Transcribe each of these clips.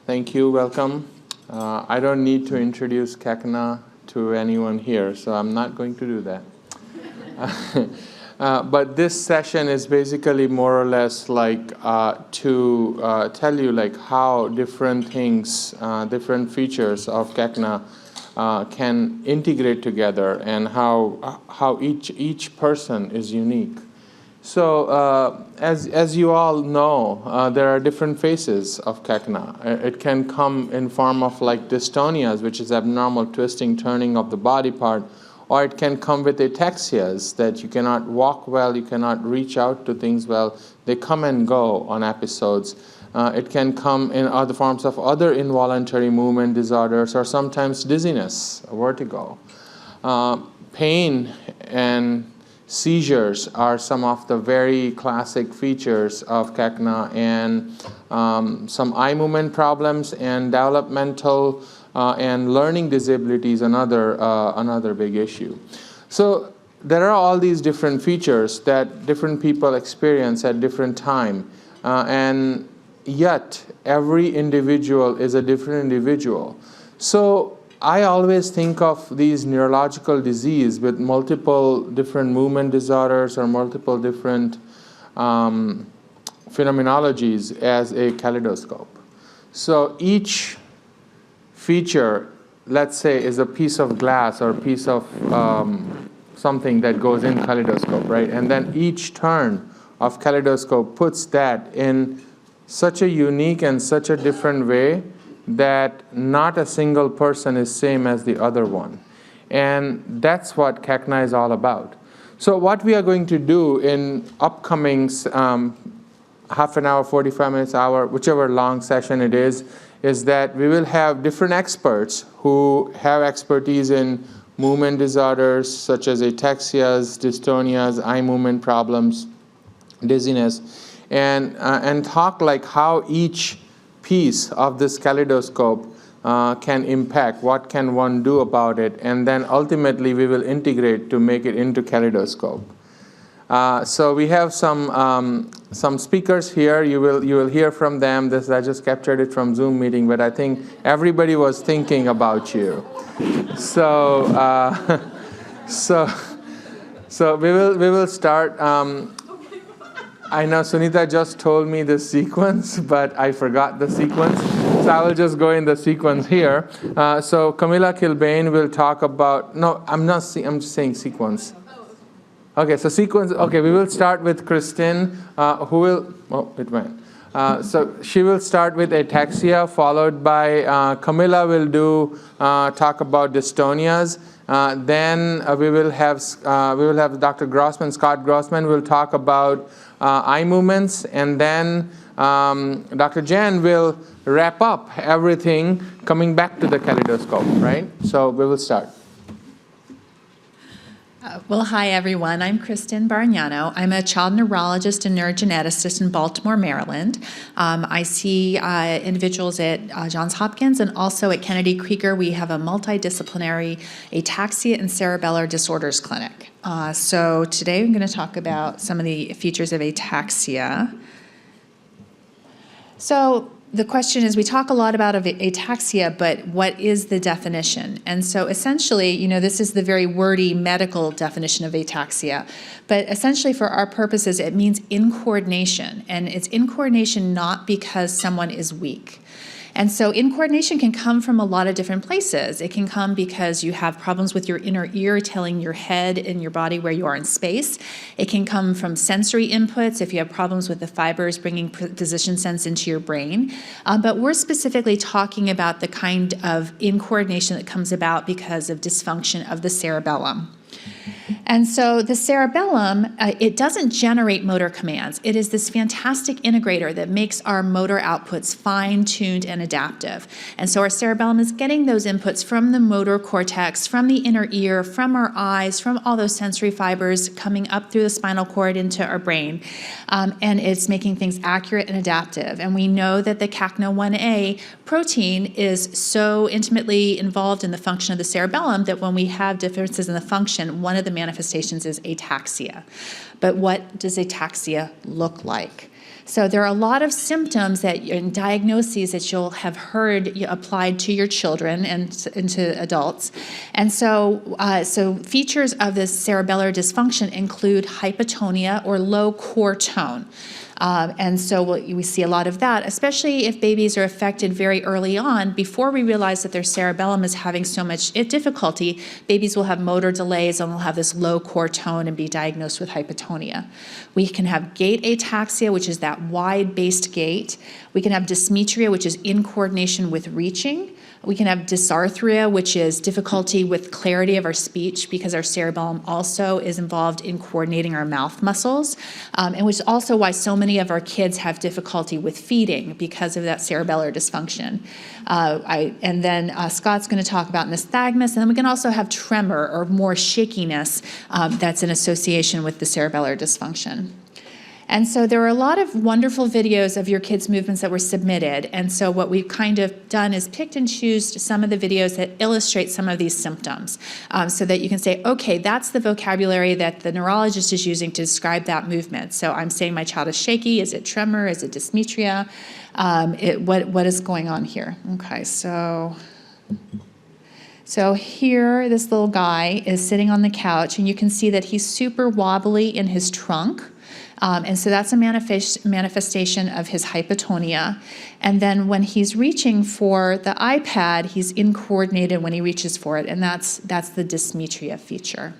Thank you. Welcome. I don't need to introduce Kekna to anyone here, so I'm not going to do that. But this session is basically more or less like to tell you like how different things, different features of Kekna can integrate together, and how each person is unique. So as you all know, there are different phases of Kekna. It can come in form of like dystonias, which is abnormal twisting, turning of the body part, or it can come with ataxias, that you cannot walk well, you cannot reach out to things well. They come and go on episodes. It can come in other forms of other involuntary movement disorders, or sometimes dizziness, vertigo. Pain and seizures are some of the very classic features of Kekna, and some eye movement problems and developmental and learning disabilities, another big issue. So there are all these different features that different people experience at different time, and yet every individual is a different individual. So I always think of these neurological disease with multiple different movement disorders or multiple different phenomenologies as a kaleidoscope. So each feature, let's say, is a piece of glass or a piece of something that goes in kaleidoscope, right? And then each turn of kaleidoscope puts that in such a unique and such a different way that not a single person is same as the other one. And that's what Kekna is all about. So what we are going to do in upcoming half an hour, 45 minutes, hour, whichever long session it is that we will have different experts who have expertise in movement disorders such as ataxias, dystonias, eye movement problems, dizziness, and talk like how each piece of this kaleidoscope can impact, what can one do about it, and then ultimately we will integrate to make it into kaleidoscope. So we have some speakers here. You will hear from them. I just captured it from Zoom meeting, but I think everybody was thinking about you. So so we will start. I know Sunita just told me the sequence, but I forgot the sequence. So I will just go in the sequence here. So Camilla Kilbane will talk about, no, I'm just saying sequence. Okay, so sequence, okay, we will start with Kristin, who will, oh, it went. So she will start with ataxia, followed by Camilla will talk about dystonias. Then we will have Dr. Grossman, Scott Grossman will talk about eye movements, and then Dr. Jan will wrap up everything coming back to the kaleidoscope, right? So we will start. Well, hi, everyone. I'm Kristin Baranano. I'm a child neurologist and neurogeneticist in Baltimore, Maryland. I see individuals at Johns Hopkins and also at Kennedy Krieger. We have a multidisciplinary ataxia and cerebellar disorders clinic. So today I'm going to talk about some of the features of ataxia. So the question is, we talk a lot about ataxia, but what is the definition? And so essentially, this is the very wordy medical definition of ataxia. But essentially, for our purposes, it means incoordination. And it's incoordination not because someone is weak. And so incoordination can come from a lot of different places. It can come because you have problems with your inner ear telling your head and your body where you are in space. It can come from sensory inputs if you have problems with the fibers bringing position sense into your brain. But we're specifically talking about the kind of incoordination that comes about because of dysfunction of the cerebellum. And so the cerebellum, it doesn't generate motor commands. It is this fantastic integrator that makes our motor outputs fine-tuned and adaptive. And so our cerebellum is getting those inputs from the motor cortex, from the inner ear, from our eyes, from all those sensory fibers coming up through the spinal cord into our brain. And it's making things accurate and adaptive. And we know that the CACNA1A protein is so intimately involved in the function of the cerebellum that when we have differences in the function, one of the manifestations is ataxia. But what does ataxia look like? So there are a lot of symptoms and diagnoses that you'll have heard applied to your children and to adults. And so features of this cerebellar dysfunction include hypotonia or low core tone. And so we see a lot of that, especially if babies are affected very early on. Before we realize that their cerebellum is having so much difficulty, babies will have motor delays and will have this low core tone and be diagnosed with hypotonia. We can have gait ataxia, which is that wide-based gait. We can have dysmetria, which is incoordination with reaching. We can have dysarthria, which is difficulty with clarity of our speech because our cerebellum also is involved in coordinating our mouth muscles, and which is also why so many of our kids have difficulty with feeding because of that cerebellar dysfunction. And then Scott's going to talk about nystagmus, and then we can also have tremor or more shakiness that's in association with the cerebellar dysfunction. And so there were a lot of wonderful videos of your kids' movements that were submitted. And so what we've kind of done is picked and choose some of the videos that illustrate some of these symptoms so that you can say, okay, that's the vocabulary that the neurologist is using to describe that movement. So I'm saying my child is shaky. Is it tremor? Is it dysmetria? What is going on here? Okay, so here, this little guy is sitting on the couch, and you can see that he's super wobbly in his trunk. And so that's a manifestation of his hypotonia. And then when he's reaching for the iPad, he's incoordinated when he reaches for it, and that's the dysmetria feature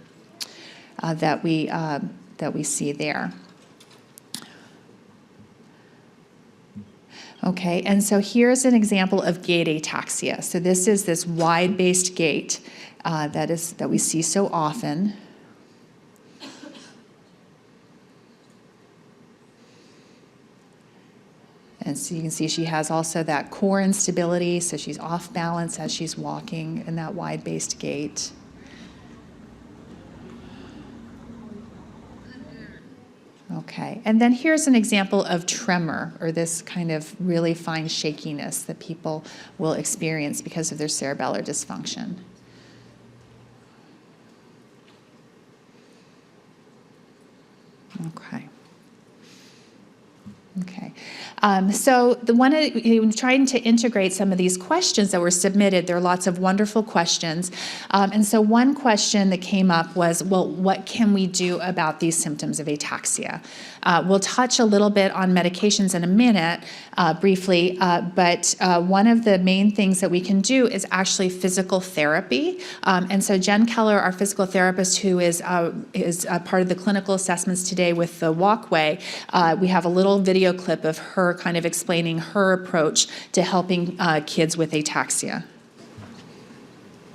that we see there. Okay, and so here's an example of gait ataxia. So this is this wide-based gait that we see so often. And so you can see she has also that core instability, so she's off balance as she's walking in that wide-based gait. Okay, and then here's an example of tremor, or this kind of really fine shakiness that people will experience because of their cerebellar dysfunction. Okay. Okay. So trying to integrate some of these questions that were submitted, there are lots of wonderful questions. And so one question that came up was, well, what can we do about these symptoms of ataxia? We'll touch a little bit on medications in a minute, briefly, but one of the main things that we can do is actually physical therapy. And so Jen Keller, our physical therapist, who is part of the clinical assessments today with the walkway, we have a little video clip of her kind of explaining her approach to helping kids with ataxia.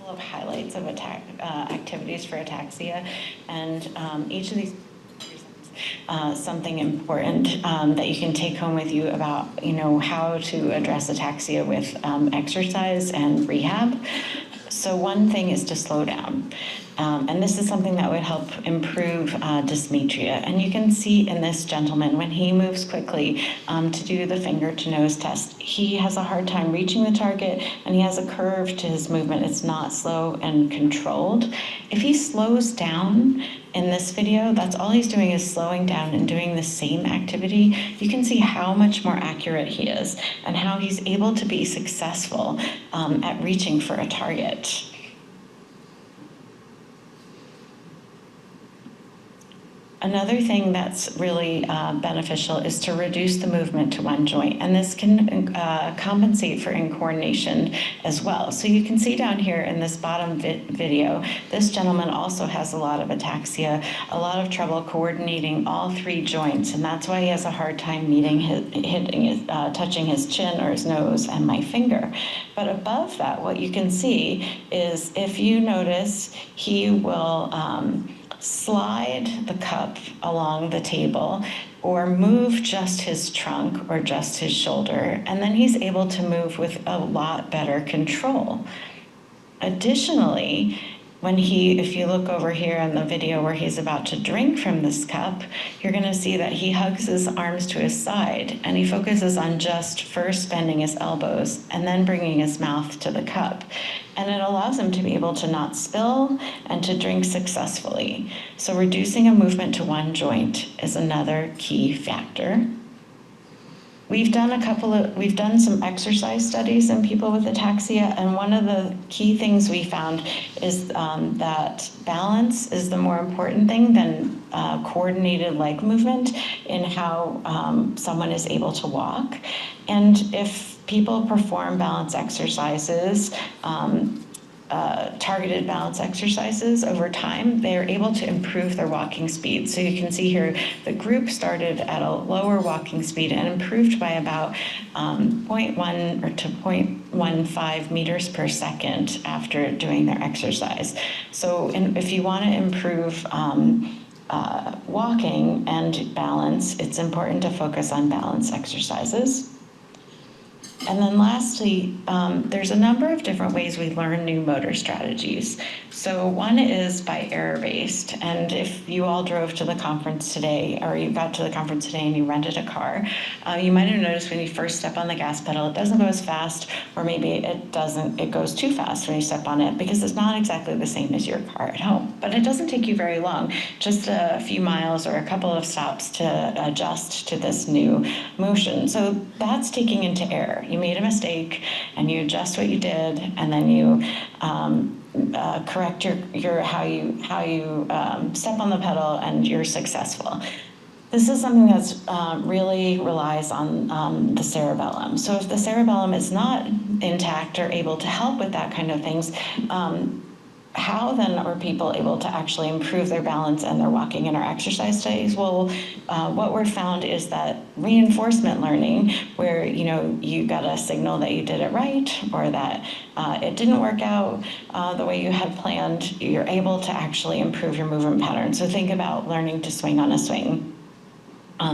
Of highlights of activities for ataxia, and each of these something important that you can take home with you about how to address ataxia with exercise and rehab. So one thing is to slow down. And this is something that would help improve dysmetria. And you can see in this gentleman, when he moves quickly to do the finger to nose test, he has a hard time reaching the target, and he has a curve to his movement. It's not slow and controlled. If he slows down in this video, that's all he's doing is slowing down and doing the same activity. You can see how much more accurate he is and how he's able to be successful at reaching for a target. Another thing that's really beneficial is to reduce the movement to one joint, and this can compensate for incoordination as well. So you can see down here in this bottom video, this gentleman also has a lot of ataxia, a lot of trouble coordinating all three joints, and that's why he has a hard time touching his chin or his nose and my finger. But above that, what you can see is, if you notice, he will slide the cup along the table or move just his trunk or just his shoulder, and then he's able to move with a lot better control. Additionally, if you look over here in the video where he's about to drink from this cup, you're going to see that he hugs his arms to his side, and he focuses on just first bending his elbows and then bringing his mouth to the cup. And it allows him to be able to not spill and to drink successfully. So reducing a movement to one joint is another key factor. we've done some exercise studies in people with ataxia, and one of the key things we found is that balance is the more important thing than coordinated leg movement in how someone is able to walk. And if people perform balance exercises, targeted balance exercises over time, they're able to improve their walking speed. So you can see here, the group started at a lower walking speed and improved by about 0.1 or to 0.15 meters per second after doing their exercise. So if you want to improve walking and balance, it's important to focus on balance exercises. And then lastly, there's a number of different ways we learn new motor strategies. So one is by error-based. And if you all drove to the conference today, or you got to the conference today and you rented a car, you might have noticed when you first step on the gas pedal, it doesn't go as fast, or maybe it goes too fast when you step on it, because it's not exactly the same as your car at home. But it doesn't take you very long, just a few miles or a couple of stops to adjust to this new motion. So that's taking into error. You made a mistake and you adjust what you did, and then you correct your how you step on the pedal, and you're successful. This is something that's really relies on the cerebellum. So if the cerebellum is not intact or able to help with that kind of things, how then are people able to actually improve their balance and their walking in our exercise studies? Well, what we're found is that reinforcement learning, where you got a signal that you did it right, or that it didn't work out the way you had planned, you're able to actually improve your movement pattern. So think about learning to swing on a swing.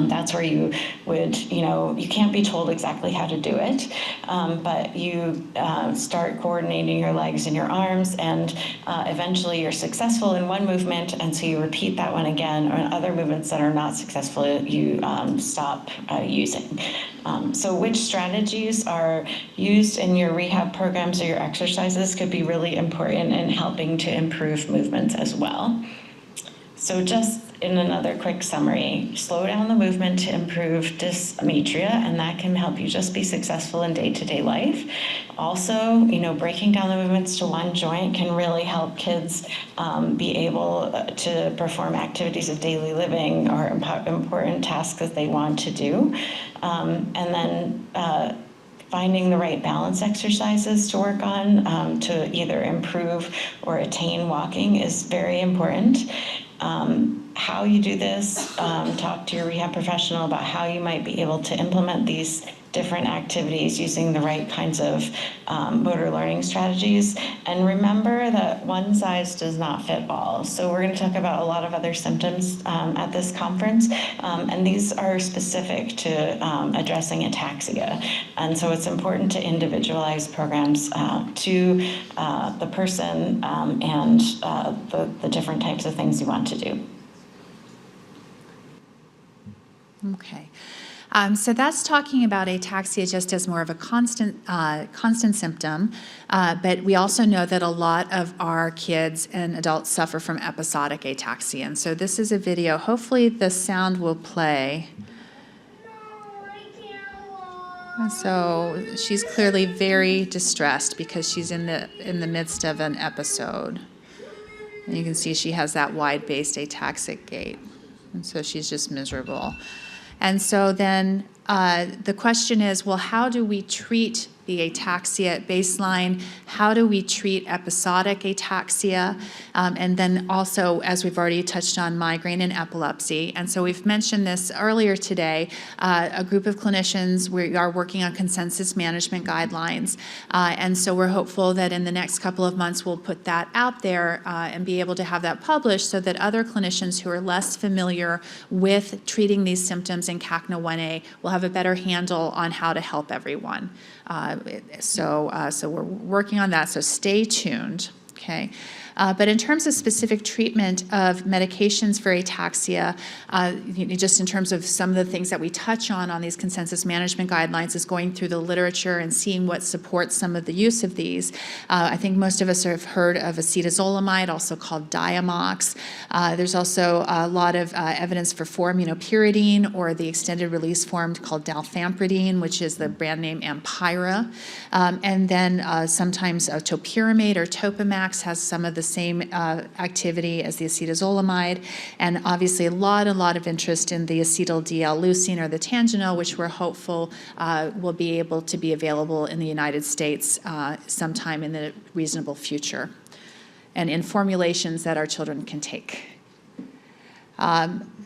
That's where you would, you can't be told exactly how to do it, but you start coordinating your legs and your arms, and eventually you're successful in one movement, and so you repeat that one again, or other movements that are not successful, you stop using. So which strategies are used in your rehab programs or your exercises could be really important in helping to improve movements as well. So just in another quick summary, slow down the movement to improve dysmetria, and that can help you just be successful in day-to-day life. Also, breaking down the movements to one joint can really help kids be able to perform activities of daily living or important tasks that they want to do. And then finding the right balance exercises to work on to either improve or attain walking is very important. How you do this, talk to your rehab professional about how you might be able to implement these different activities using the right kinds of motor learning strategies. And remember that one size does not fit all. So we're going to talk about a lot of other symptoms at this conference, and these are specific to addressing ataxia. And so it's important to individualize programs to the person and the different types of things you want to do. Okay. So that's talking about ataxia just as more of a constant symptom, but we also know that a lot of our kids and adults suffer from episodic ataxia. And so this is a video. Hopefully the sound will play. So she's clearly very distressed because she's in the midst of an episode. And you can see she has that wide-based ataxic gait. And so she's just miserable. And so then the question is, well, how do we treat the ataxia at baseline? How do we treat episodic ataxia? And then also, as we've already touched on, migraine and epilepsy. And so we've mentioned this earlier today, a group of clinicians, we are working on consensus management guidelines. And so we're hopeful that in the next couple of months, we'll put that out there and be able to have that published so that other cllinicians who are less familiar with treating these symptoms in CACNA 1A will have a better handle on how to help everyone. So we're working on that, so stay tuned. Okay. But in terms of specific treatment of medications for ataxia, just in terms of some of the things that we touch on these consensus management guidelines, is going through the literature and seeing what supports some of the use of these. I think most of us have heard of acetazolamide, also called Diamox. There's also a lot of evidence for 4-aminopyridine, or the extended release form called dalfampridine, which is the brand name Ampyra. And then sometimes topiramate or Topamax has some of the same activity as the acetazolamide, and obviously a lot of interest in the acetyl-D-L-leucine or the Tangenol, which we're hopeful will be able to be available in the United States sometime in the reasonable future, and in formulations that our children can take.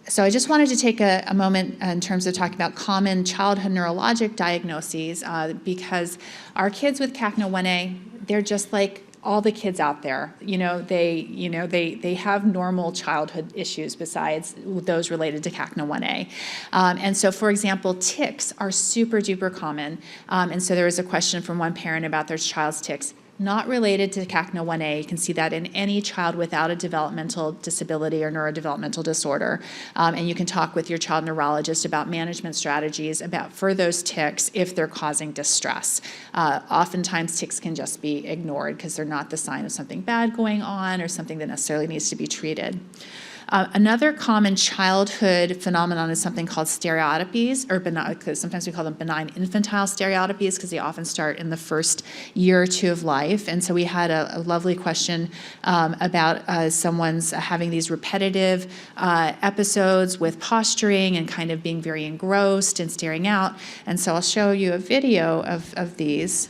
So I just wanted to take a moment in terms of talking about common childhood neurologic diagnoses, because our kids with CACNA1A, they're just like all the kids out there. They have normal childhood issues besides those related to CACNA1A. And so, for example, tics are super duper common. And so there was a question from one parent about their child's tics. Not related to CACNA1A. You can see that in any child without a developmental disability or neurodevelopmental disorder. And you can talk with your child neurologist about management strategies for those tics if they're causing distress. Oftentimes tics can just be ignored because they're not the sign of something bad going on or something that necessarily needs to be treated. Another common childhood phenomenon is something called stereotypies, or because sometimes we call them benign infantile stereotypies because they often start in the first year or two of life. And so we had a lovely question about someone's having these repetitive episodes with posturing and kind of being very engrossed and staring out. And so I'll show you a video of these.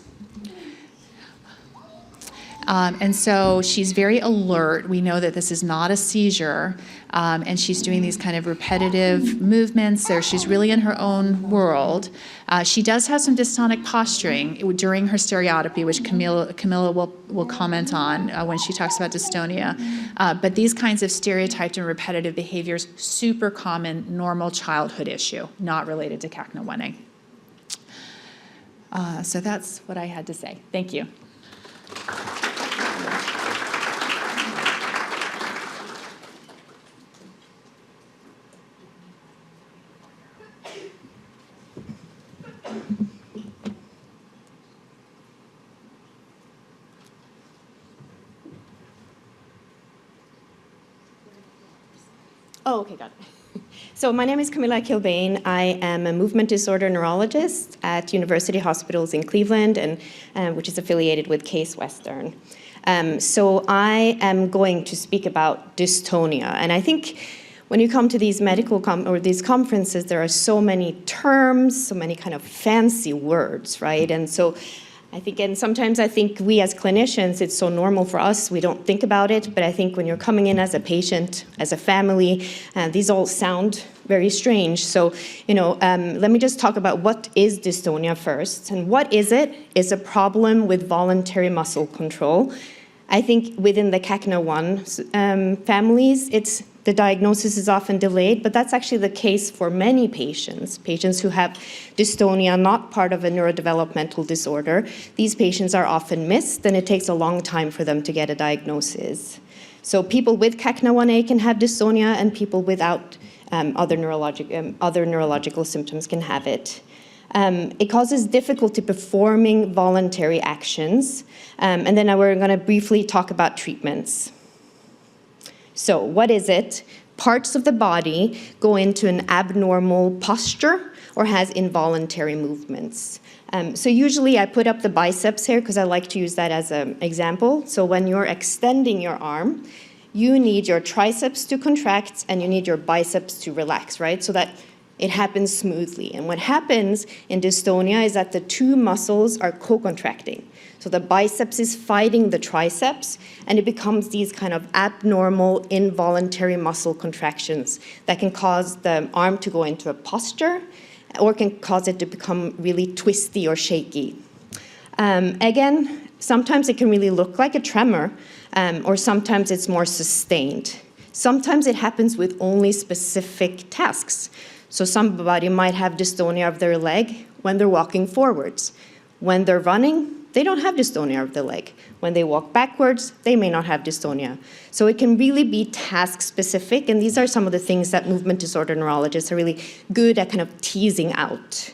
And so she's very alert. We know that this is not a seizure, and she's doing these kind of repetitive movements there. She's really in her own world. She does have some dystonic posturing during her stereotypy, which Camilla will comment on when she talks about dystonia. But these kinds of stereotyped and repetitive behaviors, super common, normal childhood issue, not related to CACNA1A. So that's what I had to say. Thank you. Oh, okay, got it. So my name is Camilla Kilbane. I am a movement disorder neurologist at University Hospitals in Cleveland, and which is affiliated with Case Western. So I am going to speak about dystonia, and I think when you come to these these conferences, there are so many terms, so many kind of fancy words, right? And so sometimes I think we as clinicians, it's so normal for us, we don't think about it, but I think when you're coming in as a patient, as a family, these all sound very strange. So, let me just talk about what is dystonia first. And what is it? It's a problem with voluntary muscle control. I think within the CACNA1 families, the diagnosis is often delayed, but that's actually the case for many patients who have dystonia, not part of a neurodevelopmental disorder. These patients are often missed, and it takes a long time for them to get a diagnosis. So people with CACNA1A can have dystonia, and people without other neurological symptoms can have it. It causes difficulty performing voluntary actions, and then we're going to briefly talk about treatments. So what is it? Parts of the body go into an abnormal posture or has involuntary movements. So usually I put up the biceps here because I like to use that as an example. So when you're extending your arm, you need your triceps to contract and you need your biceps to relax, right? So that it happens smoothly. And what happens in dystonia is that the two muscles are co-contracting. So the biceps is fighting the triceps, and it becomes these kind of abnormal, involuntary muscle contractions that can cause the arm to go into a posture or can cause it to become really twisty or shaky. Again, sometimes it can really look like a tremor, or sometimes it's more sustained. Sometimes it happens with only specific tasks. So somebody might have dystonia of their leg when they're walking forwards. When they're running, they don't have dystonia of the leg. When they walk backwards, they may not have dystonia. So it can really be task-specific, and these are some of the things that movement disorder neurologists are really good at kind of teasing out.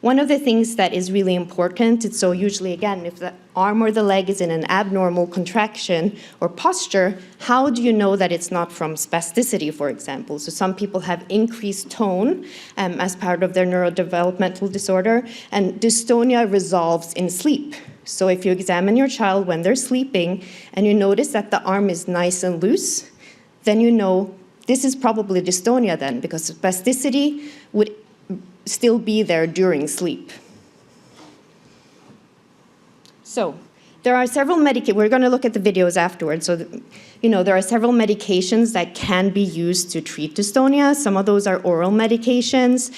One of the things that is really important, it's so usually, again, if the arm or the leg is in an abnormal contraction or posture, how do you know that it's not from spasticity, for example? So some people have increased tone as part of their neurodevelopmental disorder, and dystonia resolves in sleep. So if you examine your child when they're sleeping and you notice that the arm is nice and loose, then you know this is probably dystonia then, because spasticity would still be there during sleep. So there are several medications. We're going to look at the videos afterwards. So, there are several medications that can be used to treat dystonia. Some of those are oral medications.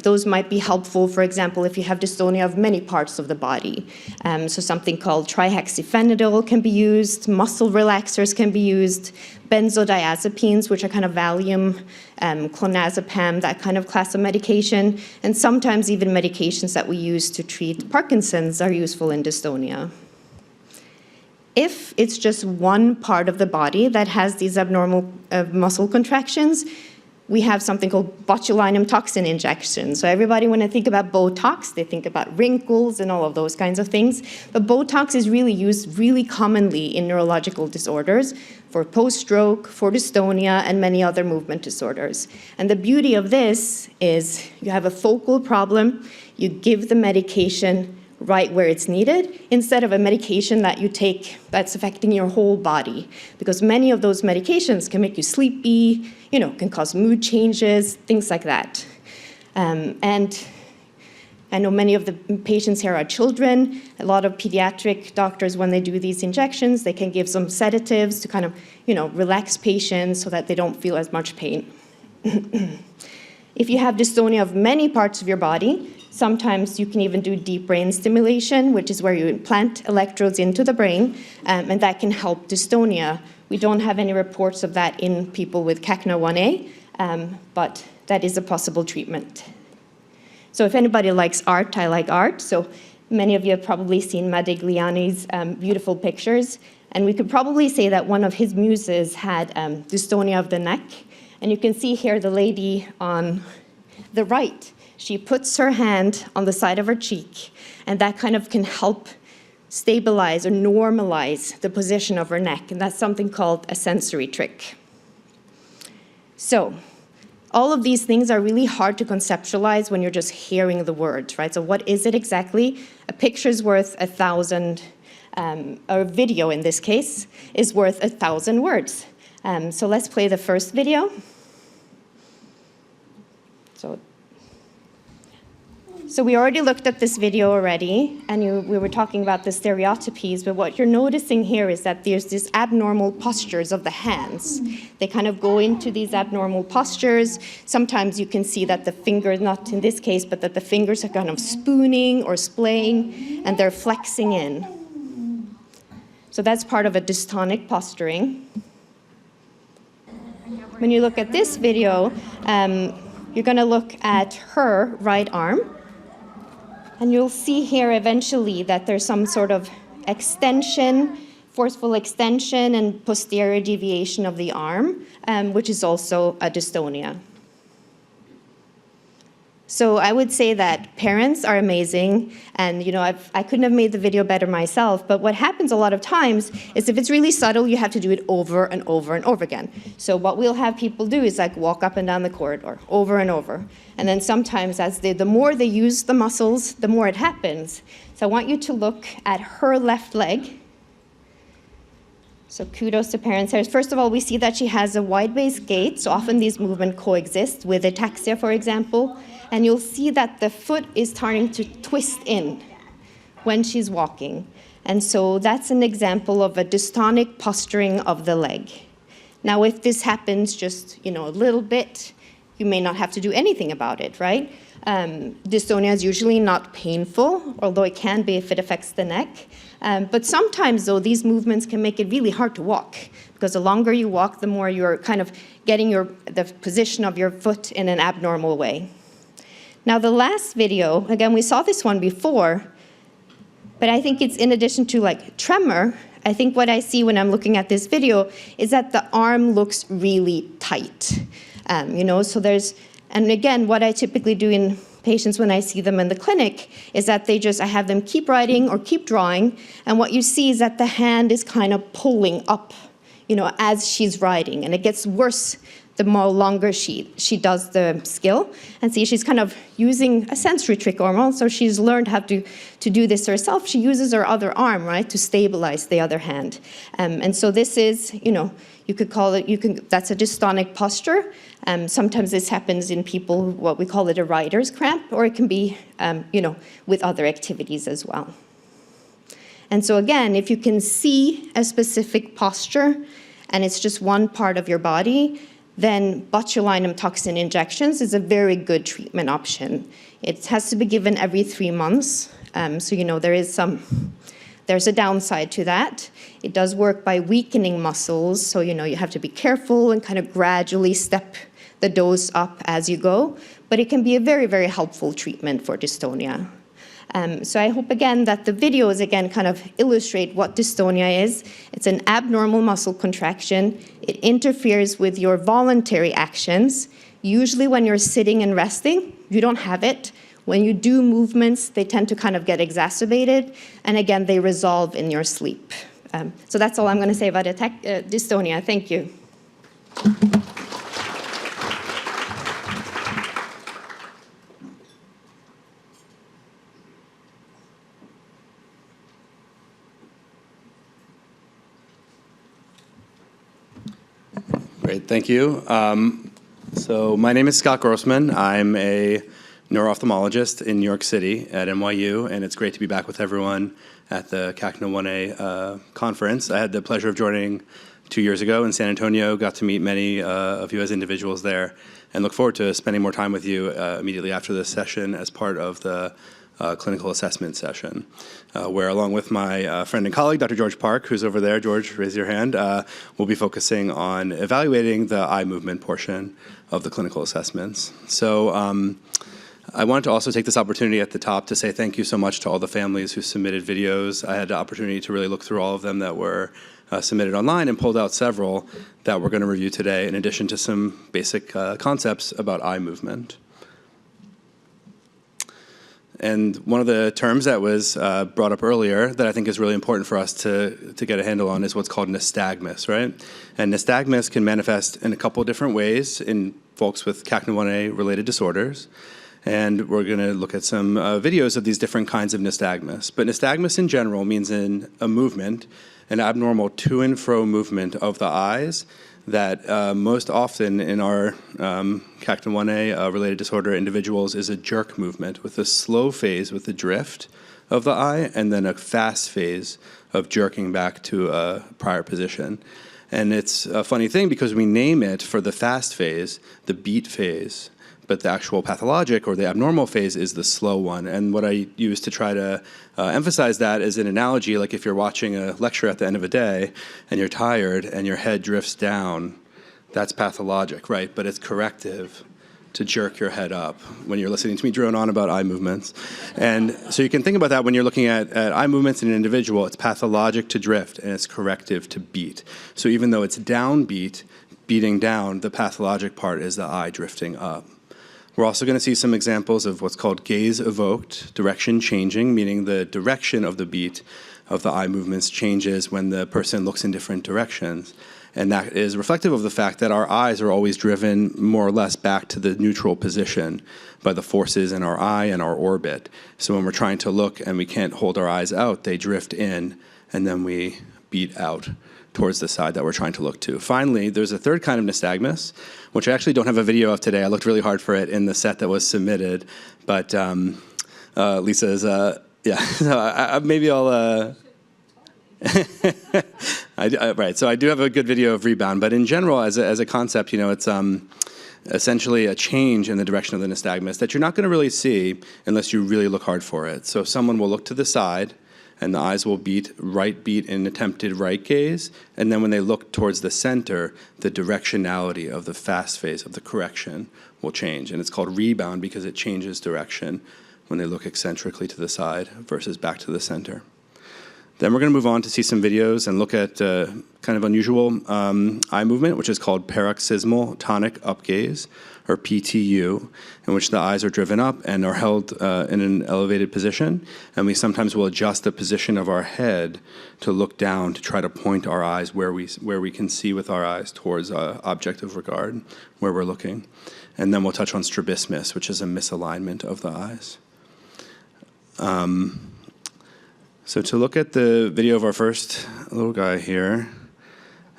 Those might be helpful, for example, if you have dystonia of many parts of the body. So something called trihexyphenidyl can be used. Muscle relaxers can be used. Benzodiazepines, which are kind of Valium, clonazepam, that kind of class of medication. And sometimes even medications that we use to treat Parkinson's are useful in dystonia. If it's just one part of the body that has these abnormal muscle contractions, we have something called botulinum toxin injection. So everybody, when they think about Botox, they think about wrinkles and all of those kinds of things. But Botox is really used really commonly in neurological disorders for post-stroke, for dystonia, and many other movement disorders. And the beauty of this is you have a focal problem, you give the medication right where it's needed, instead of a medication that you take that's affecting your whole body. Because many of those medications can make you sleepy, can cause mood changes, things like that. And I know many of the patients here are children. A lot of pediatric doctors, when they do these injections, they can give some sedatives to kind of, relax patients so that they don't feel as much pain. If you have dystonia of many parts of your body, sometimes you can even do deep brain stimulation, which is where you implant electrodes into the brain, and that can help dystonia. We don't have any reports of that in people with CACNA 1A, but that is a possible treatment. So if anybody likes art, I like art. So many of you have probably seen Modigliani's beautiful pictures, and we could probably say that one of his muses had dystonia of the neck. And you can see here the lady on the right. She puts her hand on the side of her cheek, and that kind of can help stabilize or normalize the position of her neck, and that's something called a sensory trick. So all of these things are really hard to conceptualize when you're just hearing the words, right? So what is it exactly? A picture's worth 1,000, or a video in this case, is worth 1,000 words. So let's play the first video. So we already looked at this video already, and we were talking about the stereotypies, but what you're noticing here is that there's these abnormal postures of the hands. They kind of go into these abnormal postures. Sometimes you can see that the fingers, not in this case, but that the fingers are kind of spooning or splaying, and they're flexing in. So that's part of a dystonic posturing. When you look at this video, you're going to look at her right arm. And you'll see here eventually that there's some sort of extension, forceful extension and posterior deviation of the arm, which is also a dystonia. So I would say that parents are amazing, and I couldn't have made the video better myself, but what happens a lot of times is if it's really subtle, you have to do it over and over and over again. So what we'll have people do is like walk up and down the corridor over and over. And then sometimes the more they use the muscles, the more it happens. So I want you to look at her left leg. So kudos to parents here. First of all, we see that she has a wide-based gait, so often these movements coexist with ataxia, for example. And you'll see that the foot is starting to twist in when she's walking. And so that's an example of a dystonic posturing of the leg. Now, if this happens just, a little bit, you may not have to do anything about it, right? Dystonia is usually not painful, although it can be if it affects the neck. But sometimes, though, these movements can make it really hard to walk, because the longer you walk, the more you're kind of getting the position of your foot in an abnormal way. Now, the last video, again, we saw this one before, But I think it's in addition to like tremor, I think what I see when I'm looking at this video is that the arm looks really tight. So and again, what I typically do in patients when I see them in the clinic is that I have them keep writing or keep drawing, and what you see is that the hand is kind of pulling up, as she's writing, and it gets worse the more longer she does the skill. And see, she's kind of using a sensory trick almost, so she's learned how to do this herself. She uses her other arm, right, to stabilize the other hand. And so this is, you could call it, that's a dystonic posture. Sometimes this happens in people, what we call it a writer's cramp, or it can be, with other activities as well. And so again, if you can see a specific posture, and it's just one part of your body, then botulinum toxin injections is a very good treatment option. It has to be given every 3 months. So, there's a downside to that. It does work by weakening muscles. So, you have to be careful and kind of gradually step the dose up as you go. But it can be a very, very helpful treatment for dystonia. So I hope, again, that the videos, again, kind of illustrate what dystonia is. It's an abnormal muscle contraction. It interferes with your voluntary actions. Usually when you're sitting and resting, you don't have it. When you do movements, they tend to kind of get exacerbated. And again, they resolve in your sleep. So that's all I'm going to say about dystonia. Thank you. Great, thank you. So my name is Scott Grossman. I'm a neuro-ophthalmologist in New York City at NYU, and it's great to be back with everyone at the CACNA 1A conference. I had the pleasure of joining 2 years ago in San Antonio, got to meet many of you as individuals there, and look forward to spending more time with you immediately after this session as part of the clinical assessment session, where along with my friend and colleague, Dr. George Park, who's over there, George, raise your hand, we'll be focusing on evaluating the eye movement portion of the clinical assessments. So I wanted to also take this opportunity at the top to say thank you so much to all the families who submitted videos. I had the opportunity to really look through all of them that were submitted online and pulled out several that we're going to review today, in addition to some basic concepts about eye movement. And one of the terms that was brought up earlier that I think is really important for us to get a handle on is what's called nystagmus, right? And nystagmus can manifest in a couple of different ways in folks with CACNA 1A related disorders. And we're going to look at some videos of these different kinds of nystagmus. But nystagmus in general means in a movement, an abnormal to and fro movement of the eyes that most often in our CACNA 1A related disorder individuals is a jerk movement with a slow phase with the drift of the eye and then a fast phase of jerking back to a prior position. And it's a funny thing because we name it for the fast phase, the beat phase, but the actual pathologic or the abnormal phase is the slow one. And what I use to try to emphasize that is an analogy, like if you're watching a lecture at the end of a day and you're tired and your head drifts down, that's pathologic, right? But it's corrective to jerk your head up when you're listening to me drone on about eye movements. And so you can think about that when you're looking at eye movements in an individual. It's pathologic to drift and it's corrective to beat. So even though it's downbeat, beating down, the pathologic part is the eye drifting up. We're also going to see some examples of what's called gaze-evoked direction changing, meaning the direction of the beat of the eye movements changes when the person looks in different directions. And that is reflective of the fact that our eyes are always driven more or less back to the neutral position by the forces in our eye and our orbit. So when we're trying to look and we can't hold our eyes out, they drift in and then we beat out towards the side that we're trying to look to. Finally, there's a third kind of nystagmus, which I actually don't have a video of today. I looked really hard for it in the set that was submitted, but Lisa's, yeah, so maybe I'll, right, so I do have a good video of rebound, but in general, as a concept, it's essentially a change in the direction of the nystagmus that you're not going to really see unless you really look hard for it. So someone will look to the side, and the eyes will beat in attempted right gaze, and then when they look towards the center, the directionality of the fast phase of the correction will change, and it's called rebound because it changes direction when they look eccentrically to the side versus back to the center. Then we're going to move on to see some videos and look at kind of unusual eye movement, which is called paroxysmal tonic upgaze, or PTU, in which the eyes are driven up and are held in an elevated position. And we sometimes will adjust the position of our head to look down to try to point our eyes where we can see with our eyes towards an object of regard, where we're looking. And then we'll touch on strabismus, which is a misalignment of the eyes. So to look at the video of our first little guy here,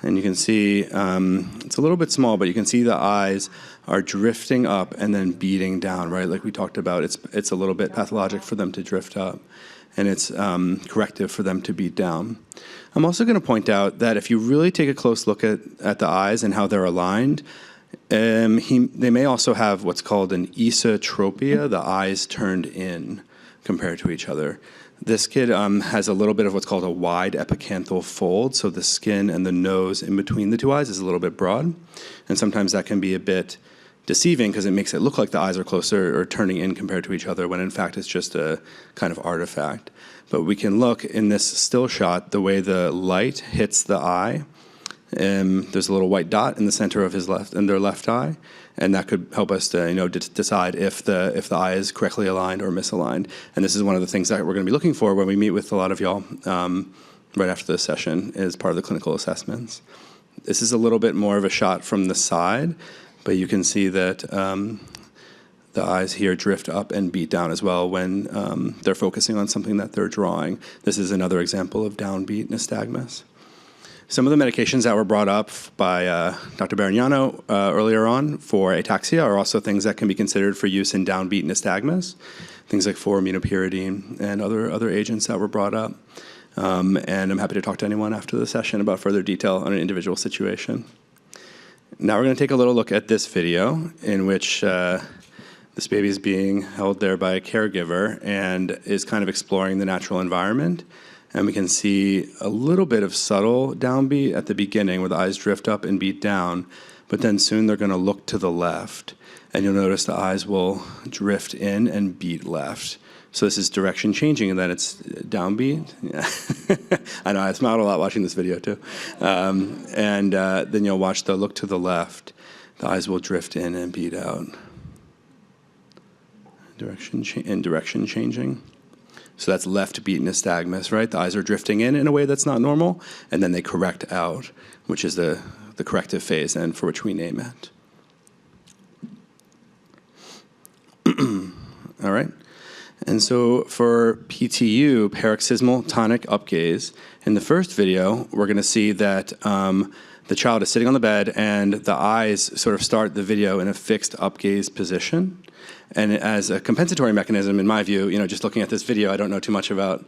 and you can see it's a little bit small, but you can see the eyes are drifting up and then beating down, right? Like we talked about, it's a little bit pathologic for them to drift up, and it's corrective for them to beat down. I'm also going to point out that if you really take a close look at the eyes and how they're aligned, they may also have what's called an esotropia, the eyes turned in compared to each other. This kid has a little bit of what's called a wide epicanthal fold, so the skin and the nose in between the two eyes is a little bit broad, and sometimes that can be a bit deceiving because it makes it look like the eyes are closer or turning in compared to each other, when in fact it's just a kind of artifact. But we can look in this still shot the way the light hits the eye. There's a little white dot in the center of their left eye, and that could help us to decide if the eye is correctly aligned or misaligned. And this is one of the things that we're going to be looking for when we meet with a lot of y'all right after this session as part of the clinical assessments. This is a little bit more of a shot from the side, but you can see that the eyes here drift up and beat down as well when they're focusing on something that they're drawing. This is another example of downbeat nystagmus. Some of the medications that were brought up by Dr. Baranano earlier on for ataxia are also things that can be considered for use in downbeat nystagmus, things like 4-aminopyridine and other agents that were brought up. And I'm happy to talk to anyone after the session about further detail on an individual situation. Now we're going to take a little look at this video in which this baby is being held there by a caregiver and is kind of exploring the natural environment. And we can see a little bit of subtle downbeat at the beginning where the eyes drift up and beat down, but then soon they're going to look to the left, and you'll notice the eyes will drift in and beat left. So this is direction changing, and then it's downbeat. Yeah. I know, I smiled a lot watching this video too. Then you'll watch the look to the left. The eyes will drift in and beat out. Direction changing. So that's left beat nystagmus, right? The eyes are drifting in a way that's not normal, and then they correct out, which is the corrective phase, and for which we name it. All right. And so for PTU, paroxysmal tonic upgaze, in the first video, we're going to see that the child is sitting on the bed, and the eyes sort of start the video in a fixed upgaze position. And as a compensatory mechanism, in my view, just looking at this video, I don't know too much about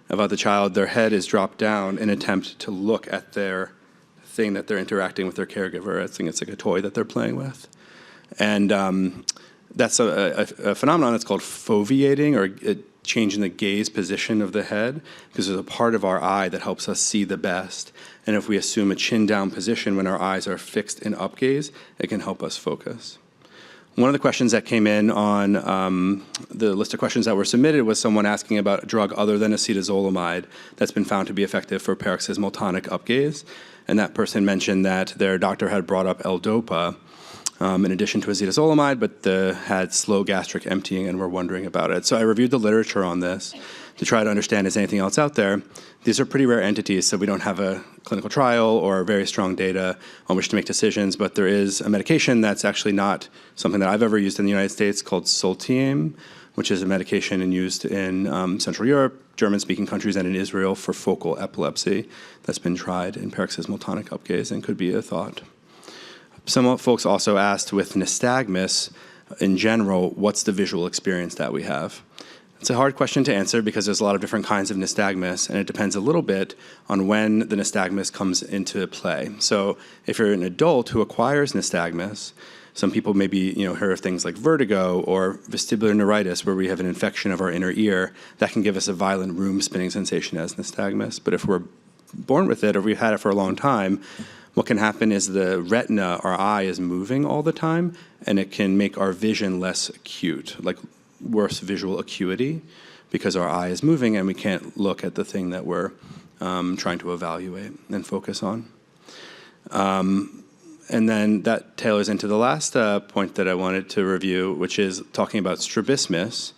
the child. Their head is dropped down in an attempt to look at their thing that they're interacting with their caregiver. I think it's like a toy that they're playing with. And that's a phenomenon that's called foveating, or changing the gaze position of the head, because there's a part of our eye that helps us see the best. And if we assume a chin down position when our eyes are fixed in upgaze, it can help us focus. One of the questions that came in on the list of questions that were submitted was someone asking about a drug other than acetazolamide that's been found to be effective for paroxysmal tonic upgaze. And that person mentioned that their doctor had brought up L-Dopa in addition to acetazolamide, but had slow gastric emptying and were wondering about it. So I reviewed the literature on this to try to understand is anything else out there. These are pretty rare entities, so we don't have a clinical trial or very strong data on which to make decisions, but there is a medication that's actually not something that I've ever used in the United States called Soltium, which is a medication used in Central Europe, German-speaking countries, and in Israel for focal epilepsy that's been tried in paroxysmal tonic upgaze and could be a thought. Some folks also asked with nystagmus, in general, what's the visual experience that we have? It's a hard question to answer because there's a lot of different kinds of nystagmus, and it depends a little bit on when the nystagmus comes into play. So if you're an adult who acquires nystagmus, some people maybe hear of things like vertigo or vestibular neuritis, where we have an infection of our inner ear that can give us a violent room spinning sensation as nystagmus. But if we're born with it or we've had it for a long time, what can happen is the retina, our eye, is moving all the time, and it can make our vision less acute. Like worse visual acuity because our eye is moving and we can't look at the thing that we're trying to evaluate and focus on. And then that tailors into the last point that I wanted to review, which is talking about strabismus.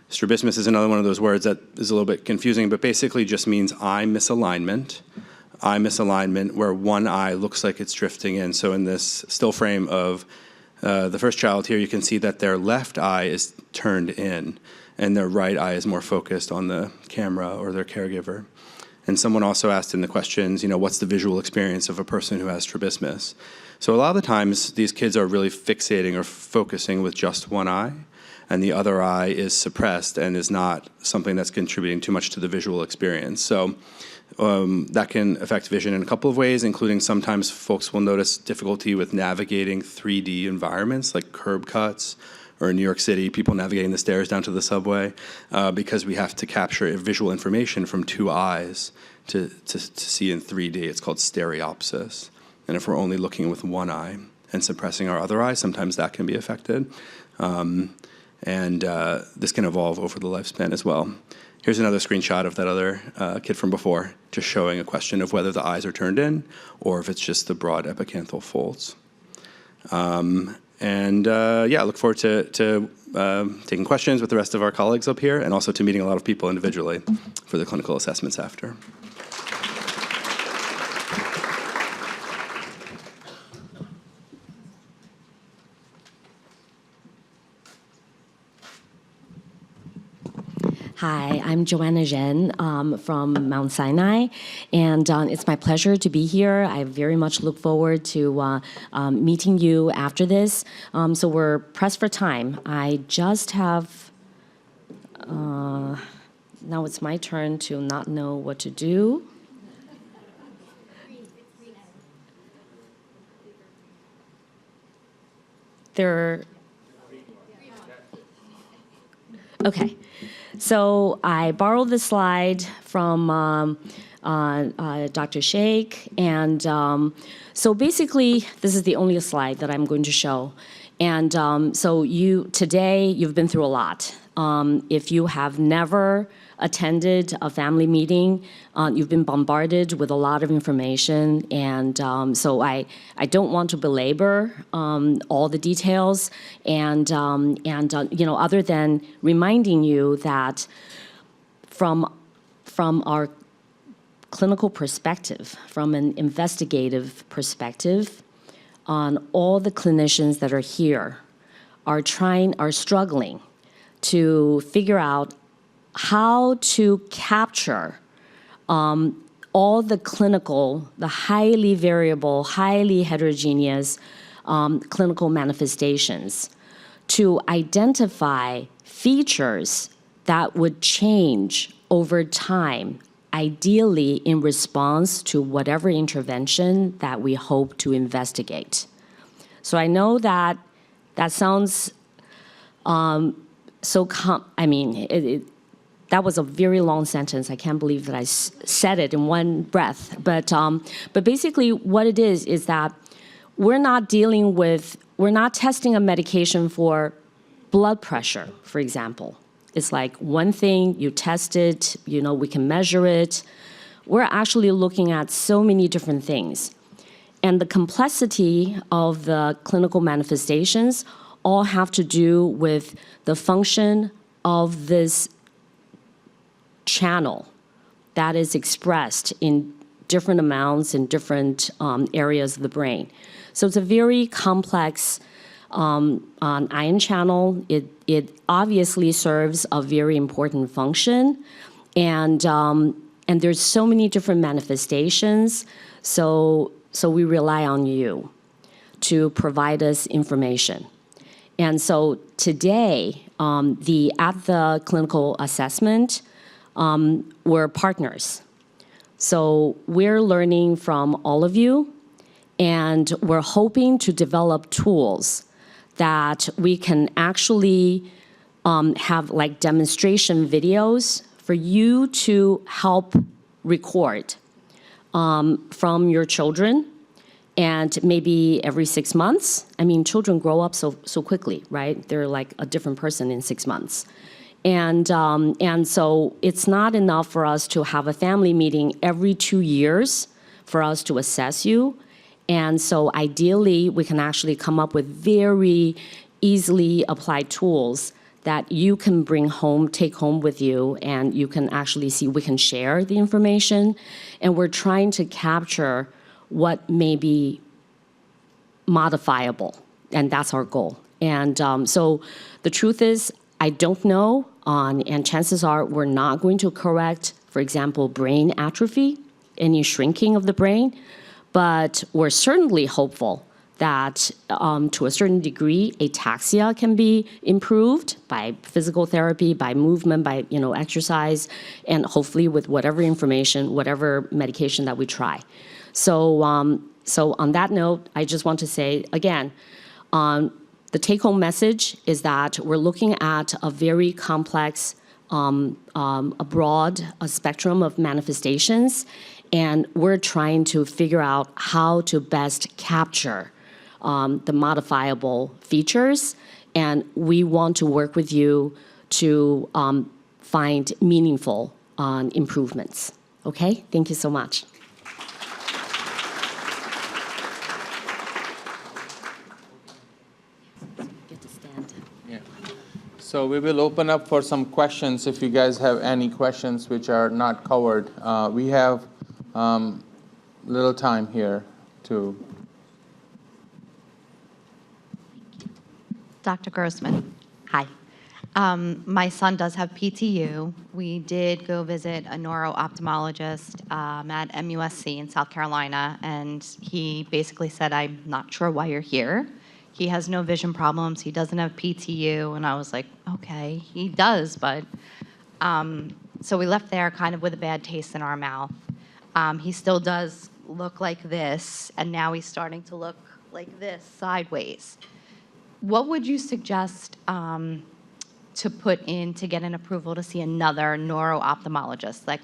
Strabismus is another one of those words that is a little bit confusing, but basically just means eye misalignment. Eye misalignment where one eye looks like it's drifting in. So in this still frame of the first child here, you can see that their left eye is turned in and their right eye is more focused on the camera or their caregiver. And someone also asked in the questions, what's the visual experience of a person who has strabismus? So a lot of the times, these kids are really fixating or focusing with just one eye, and the other eye is suppressed and is not something that's contributing too much to the visual experience. So that can affect vision in a couple of ways, including sometimes folks will notice difficulty with navigating 3D environments, like curb cuts, or in New York City, people navigating the stairs down to the subway, because we have to capture visual information from two eyes to see in 3D. It's called stereopsis. And if we're only looking with one eye and suppressing our other eye, sometimes that can be affected. This can evolve over the lifespan as well. Here's another screenshot of that other kid from before, just showing a question of whether the eyes are turned in or if it's just the broad epicanthal folds. I look forward to taking questions with the rest of our colleagues up here and also to meeting a lot of people individually for the clinical assessments after. Hi, I'm Joanna from Mount Sinai, and it's my pleasure to be here. I very much look forward to meeting you after this. So we're pressed for time. I just have, now it's my turn to not know what to do. Okay. So I borrowed the slide from Dr. Shaikh, and so basically this is the only slide that I'm going to show. And so today you've been through a lot. If you have never attended a family meeting, you've been bombarded with a lot of information, and so I don't want to belabor all the details, and other than reminding you that from our clinical perspective, from an investigative perspective, on all the clinicians that are here are struggling to figure out how to capture all the highly variable, highly heterogeneous clinical manifestations, to identify features that would change over time, ideally in response to whatever intervention that we hope to investigate. So I know that sounds that was a very long sentence. I can't believe that I said it in one breath. But basically what it is that we're not testing a medication for blood pressure, for example. It's like one thing, you test it, we can measure it. We're actually looking at so many different things. And the complexity of the clinical manifestations all have to do with the function of this channel that is expressed in different amounts in different areas of the brain. So it's a very complex ion channel. It obviously serves a very important function, and there's so many different manifestations. So we rely on you to provide us information. And so today, at the clinical assessment, we're partners. So we're learning from all of you, and we're hoping to develop tools that we can actually have like demonstration videos for you to help record from your children And maybe every 6 months. I mean, children grow up so quickly, right? They're like a different person in 6 months. And so it's not enough for us to have a family meeting every 2 years for us to assess you. And so ideally, we can actually come up with very easily applied tools that you can bring home, take home with you, and you can actually see, we can share the information. And we're trying to capture what may be modifiable, and that's our goal. And so the truth is, I don't know, and chances are we're not going to correct, for example, brain atrophy, any shrinking of the brain, but we're certainly hopeful that to a certain degree, ataxia can be improved by physical therapy, by movement, by exercise, and hopefully with whatever information, whatever medication that we try. So on that note, I just want to say, again, the take-home message is that we're looking at a very complex, a broad spectrum of manifestations, and we're trying to figure out how to best capture the modifiable features, and we want to work with you to find meaningful improvements. Okay? Thank you so much. So we will open up for some questions if you guys have any questions which are not covered. We have little time here to. Dr. Grossman, hi. My son does have PTU. We did go visit a neuro-ophthalmologist at MUSC in South Carolina, and he basically said, I'm not sure why you're here. He has no vision problems. He doesn't have PTU. And I was like, okay, he does. But so we left there kind of with a bad taste in our mouth. He still does look like this. And now he's starting to look like this sideways. What would you suggest to put in to get an approval to see another neuro-ophthalmologist? Like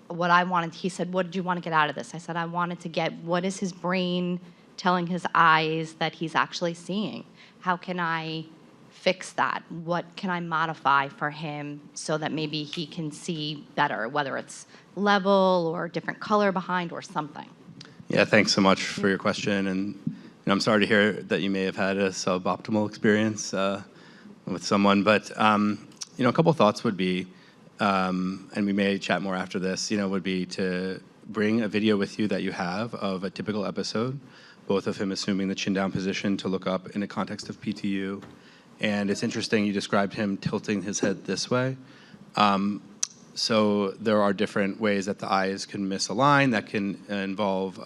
what I wanted, he said, what did you want to get out of this? I said, I wanted to get what is his brain telling his eyes that he's actually seeing? How can I fix that? What can I modify for him so that maybe he can see better, whether it's level or different color behind or something? Yeah, thanks so much for your question. And I'm sorry to hear that you may have had a suboptimal experience with someone. But a couple thoughts would be, and we may chat more after this, would be to bring a video with you that you have of a typical episode, both of him assuming the chin down position to look up in the context of PTU. And it's interesting, you described him tilting his head this way. So there are different ways that the eyes can misalign that can involve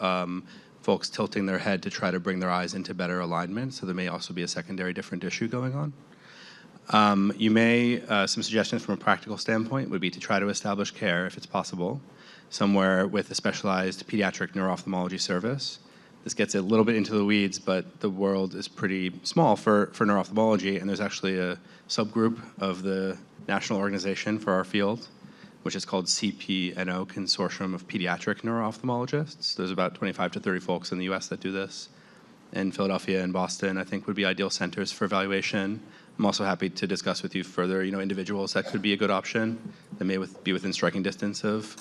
folks tilting their head to try to bring their eyes into better alignment. So there may also be a secondary different issue going on. You may, some suggestions from a practical standpoint would be to try to establish care, if it's possible, somewhere with a specialized pediatric neuro-ophthalmology service. This gets a little bit into the weeds, but the world is pretty small for neuro-ophthalmology, and there's actually a subgroup of the national organization for our field, which is called CPNO, Consortium of Pediatric Neuro-Ophthalmologists. There's about 25 to 30 folks in the US that do this. And Philadelphia and Boston, I think, would be ideal centers for evaluation. I'm also happy to discuss with you further, individuals that could be a good option that may be within striking distance of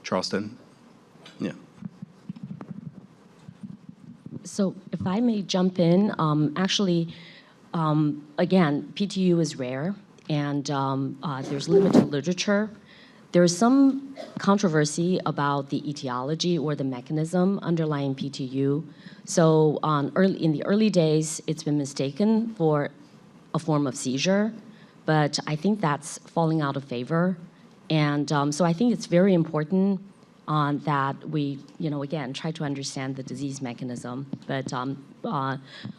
Charleston. Yeah. So if I may jump in, again, PTU is rare, and there's limited literature. There's some controversy about the etiology or the mechanism underlying PTU. So in the early days, it's been mistaken for a form of seizure, but I think that's falling out of favor. And so I think it's very important that we, again, try to understand the disease mechanism. But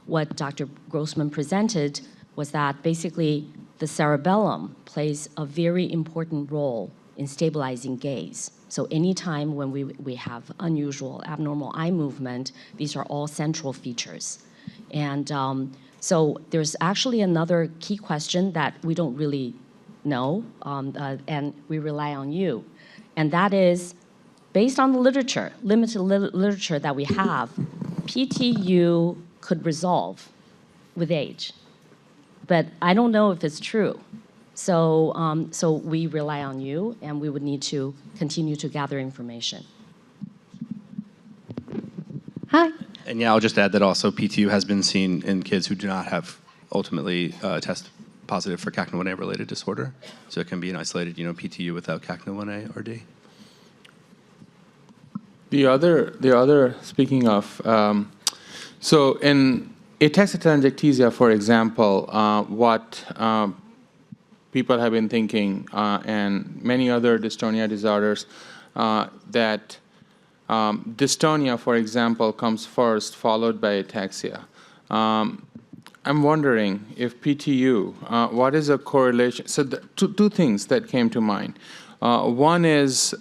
what Dr. Grossman presented was that basically the cerebellum plays a very important role in stabilizing gaze. So anytime when we have unusual, abnormal eye movement, these are all central features. And so there's actually another key question that we don't really know, and we rely on you. And that is, based on the literature, limited literature that we have, PTU could resolve with age. But I don't know if it's true. So, so we rely on you, and we would need to continue to gather information. Hi. And yeah, I'll just add that also PTU has been seen in kids who do not have ultimately test positive for CACNA1A related disorder. So it can be an isolated, PTU without CACNA1A or D. The other, speaking of, so in ataxia-telangiectasia, for example, what people have been thinking, and many other dystonia disorders, that dystonia, for example, comes first, followed by ataxia. I'm wondering if PTU, what is a correlation? So two things that came to mind. One is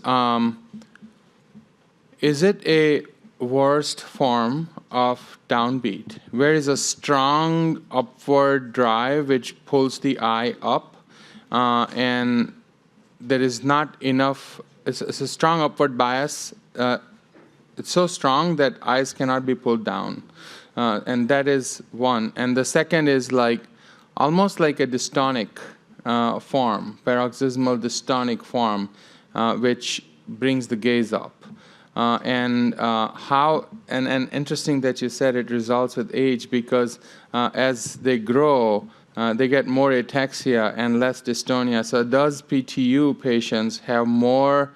it a worst form of downbeat, where is a strong upward drive which pulls the eye up, and there is not enough, it's a strong upward bias, it's so strong that eyes cannot be pulled down. And that is one. And the second is like almost like a dystonic form, paroxysmal dystonic form, which brings the gaze up. And interesting that you said it results with age, because as they grow, they get more ataxia and less dystonia. So does PTU patients have more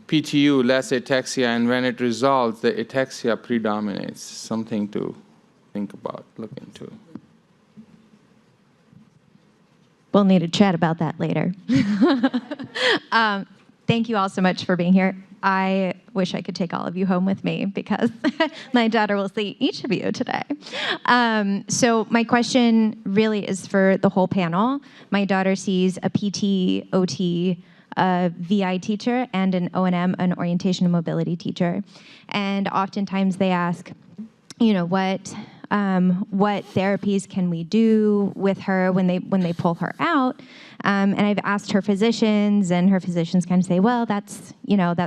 PTU, less ataxia, and when it resolves, the ataxia predominates? Something to think about, look into. We'll need to chat about that later. Thank you all so much for being here. I wish I could take all of you home with me, because my daughter will see each of you today. So my question really is for the whole panel. My daughter sees a PT, OT, a VI teacher, and an O&M, an orientation and mobility teacher. And oftentimes they ask, what therapies can we do with her when they pull her out? And I've asked her physicians, and her physicians kind of say, well, that's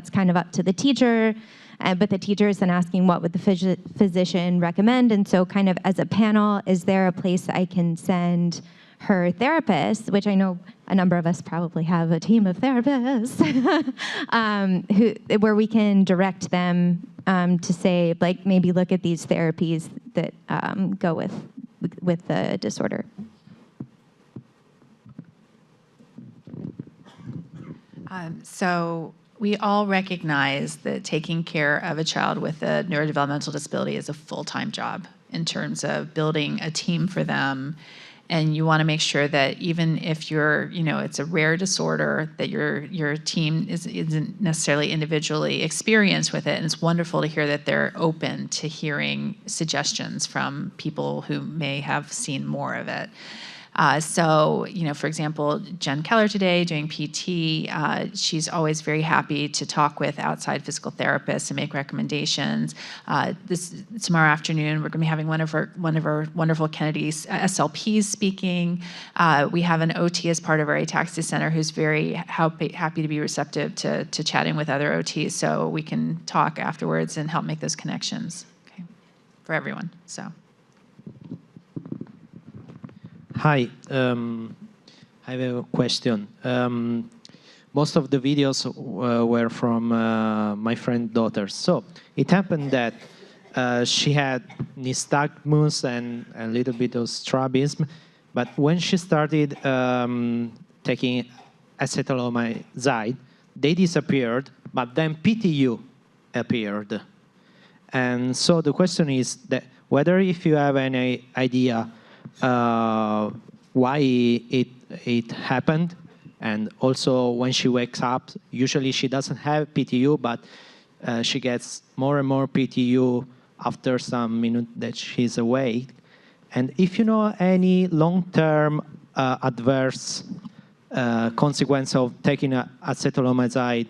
kind of up to the teacher. But the teacher is then asking, what would the physician recommend? And so kind of as a panel, is there a place I can send her therapist, which I know a number of us probably have a team of therapists, where we can direct them to say, like, maybe look at these therapies that go with the disorder. So we all recognize that taking care of a child with a neurodevelopmental disability is a full-time job in terms of building a team for them. And you want to make sure that even if it's a rare disorder, that your team isn't necessarily individually experienced with it. And it's wonderful to hear that they're open to hearing suggestions from people who may have seen more of it. So, for example, Jen Keller today doing PT, she's always very happy to talk with outside physical therapists and make recommendations. Tomorrow afternoon, we're going to be having one of our wonderful Kennedy's SLPs speaking. We have an OT as part of our ataxia center who's very happy to be receptive to chatting with other OTs, so we can talk afterwards and help make those connections, okay, for everyone. So. Hi, I have a question. Most of the videos were from my friend's daughter. So it happened that she had nystagmus and a little bit of strabism, but when she started taking acetaminophen, they disappeared, but then PTU appeared. And so the question is that whether if you have any idea why it happened, and also when she wakes up, usually she doesn't have PTU, but she gets more and more PTU after some minutes that she's awake. And if you know any long-term adverse consequence of taking acetaminophen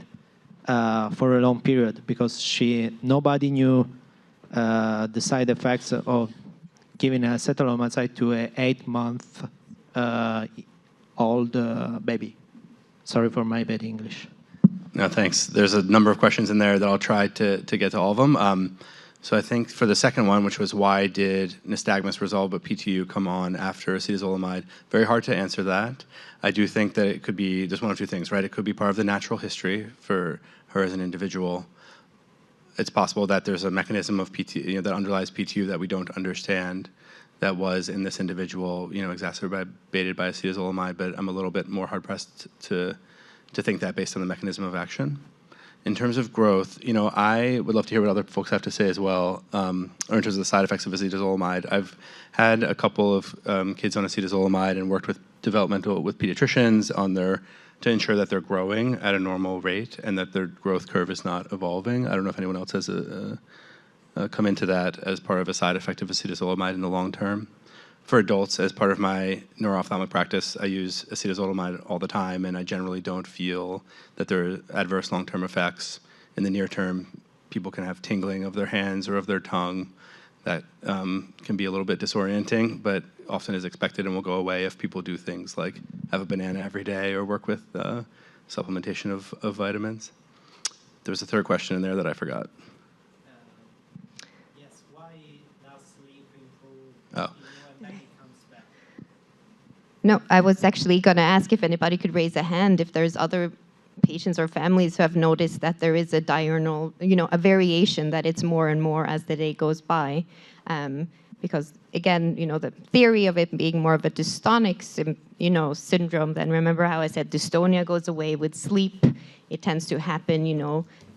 for a long period, because nobody knew the side effects of giving acetaminophen to an 8-month-old baby. Sorry for my bad English. No, thanks. There's a number of questions in there that I'll try to get to all of them. So I think for the second one, which was why did nystagmus resolve but PTU come on after acetazolamide, very hard to answer that. I do think that it could be, there's one of two things, right? It could be part of the natural history for her as an individual. It's possible that there's a mechanism of PTU, that underlies PTU that we don't understand that was in this individual, exacerbated by acetazolamide, but I'm a little bit more hard-pressed to think that based on the mechanism of action. In terms of growth, I would love to hear what other folks have to say as well, or in terms of the side effects of acetazolamide. I've had a couple of kids on acetazolamide and worked with pediatricians to ensure that they're growing at a normal rate and that their growth curve is not evolving. I don't know if anyone else has come into that as part of a side effect of acetazolamide in the long term. For adults, as part of my neuro-ophthalmic practice, I use acetazolamide all the time, and I generally don't feel that there are adverse long-term effects. In the near term, people can have tingling of their hands or of their tongue that can be a little bit disorienting, but often is expected and will go away if people do things like have a banana every day or work with supplementation of vitamins. There was a third question in there that I forgot. Yes, why does sleep improve? Oh. No, I was actually going to ask if anybody could raise a hand if there's other patients or families who have noticed that there is a diurnal, a variation, that it's more and more as the day goes by. Because again, the theory of it being more of a dystonic, syndrome, then remember how I said dystonia goes away with sleep. It tends to happen,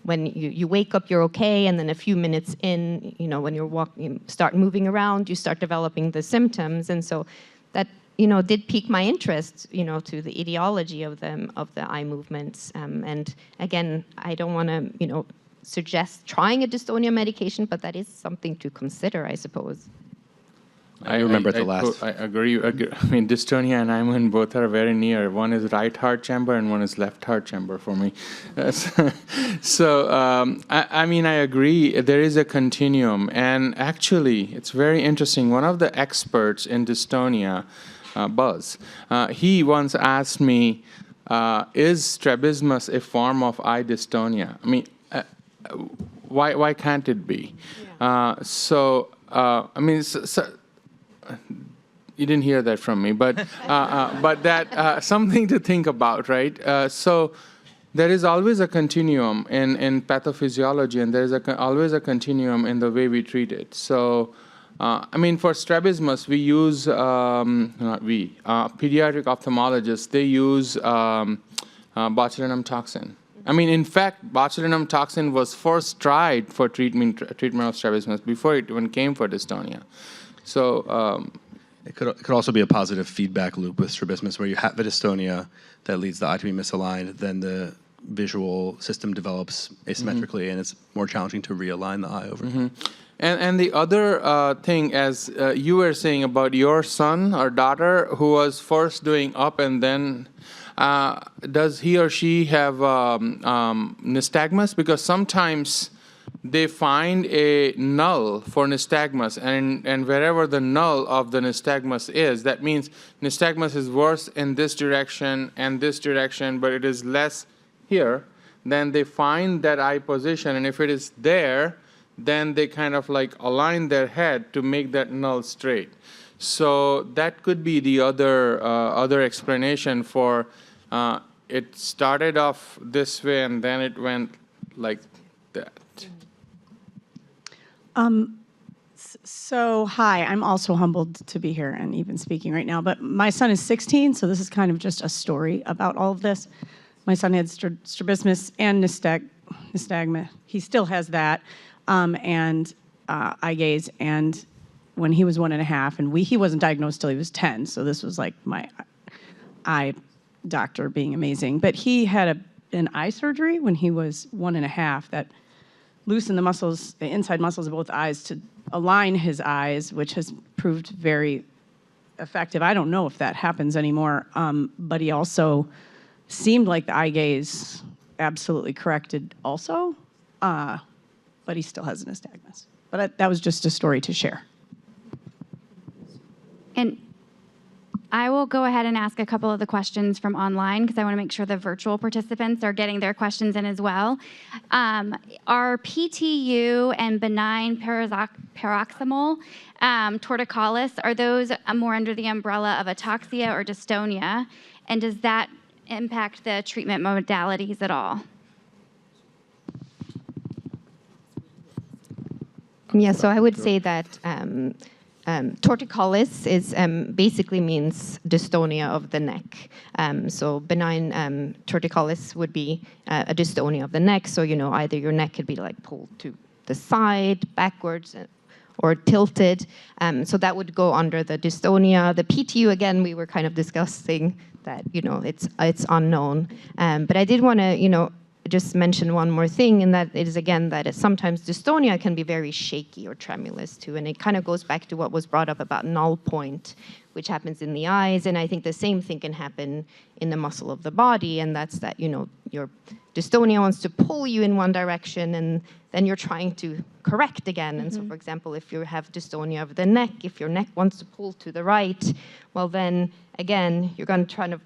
when you wake up, you're okay, and then a few minutes in, when you're walking, start moving around, you start developing the symptoms. And so that, did pique my interest, to the etiology of the eye movements. And again, I don't want to, suggest trying a dystonia medication, but that is something to consider, I suppose. I remember the last. I agree. I mean, dystonia and Iman both are very near. One is right heart chamber and one is left heart chamber for me. So, I mean, I agree. There is a continuum. And actually, it's very interesting. One of the experts in dystonia, Buzz, he once asked me, is strabismus a form of eye dystonia? I mean, why can't it be? Yeah. You didn't hear that from me, but that something to think about, right? So there is always a continuum in pathophysiology, and there is always a continuum in the way we treat it. So, for strabismus, we use, pediatric ophthalmologists, they use botulinum toxin. In fact, botulinum toxin was first tried for treatment of strabismus before it even came for dystonia. So it could also be a positive feedback loop with strabismus, where you have a dystonia that leads the eye to be misaligned, then the visual system develops asymmetrically, and it's more challenging to realign the eye over time. And the other thing, as you were saying about your son or daughter who was first doing up and then, does he or she have nystagmus? Because sometimes they find a null for nystagmus, and wherever the null of the nystagmus is, that means nystagmus is worse in this direction and this direction, but it is less here, then they find that eye position, and if it is there, then they kind of like align their head to make that null straight. So that could be the other explanation for it started off this way and then it went like that. So, hi, I'm also humbled to be here and even speaking right now, but my son is 16, so this is kind of just a story about all of this. My son had strabismus and nystagmus. He still has that, and eye gaze, and when he was 1.5, and he wasn't diagnosed till he was 10, so this was like my eye doctor being amazing. But he had an eye surgery when he was 1.5 that loosen the muscles, the inside muscles of both eyes to align his eyes, which has proved very effective. I don't know if that happens anymore, but he also seemed like the eye gaze absolutely corrected also, but he still has a nystagmus. But that was just a story to share. And I will go ahead and ask a couple of the questions from online because I want to make sure the virtual participants are getting their questions in as well. Are PTU and benign paroxysmal torticollis, are those more under the umbrella of ataxia or dystonia? And does that impact the treatment modalities at all? Yeah, so I would say that torticollis is basically means dystonia of the neck. So benign torticollis would be a dystonia of the neck. So, you know, either your neck could be like pulled to the side, backwards, or tilted. So that would go under the dystonia. The PTU, again, we were kind of discussing that, you know, it's unknown. But I did want to, you know, just mention one more thing, and that is, again, that sometimes dystonia can be very shaky or tremulous too, and it kind of goes back to what was brought up about null point, which happens in the eyes, and I think the same thing can happen in the muscle of the body, and that's that, you know, your dystonia wants to pull you in one direction, and then you're trying to correct again. And so, for example, if you have dystonia of the neck, if your neck wants to pull to the right, well then, again, you're going to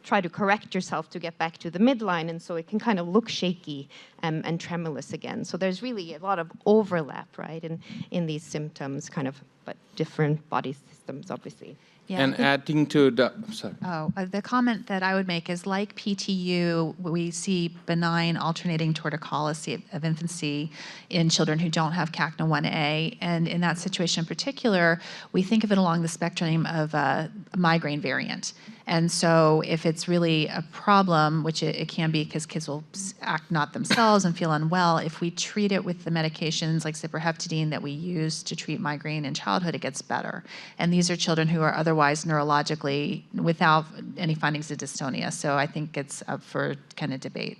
try to correct yourself to get back to the midline, and so it can kind of look shaky and tremulous again. So there's really a lot of overlap, right, in these symptoms, kind of, but different body systems, obviously. Yeah, And adding to the, sorry. The comment that I would make is, like PTU, we see benign alternating torticollis of infancy in children who don't have CACNA1A. And in that situation in particular, we think of it along the spectrum of a migraine variant. And so if it's really a problem, which it can be because kids will act not themselves and feel unwell, if we treat it with the medications like cyproheptadine that we use to treat migraine in childhood, it gets better. And these are children who are otherwise neurologically without any findings of dystonia. So I think it's up for kind of debate.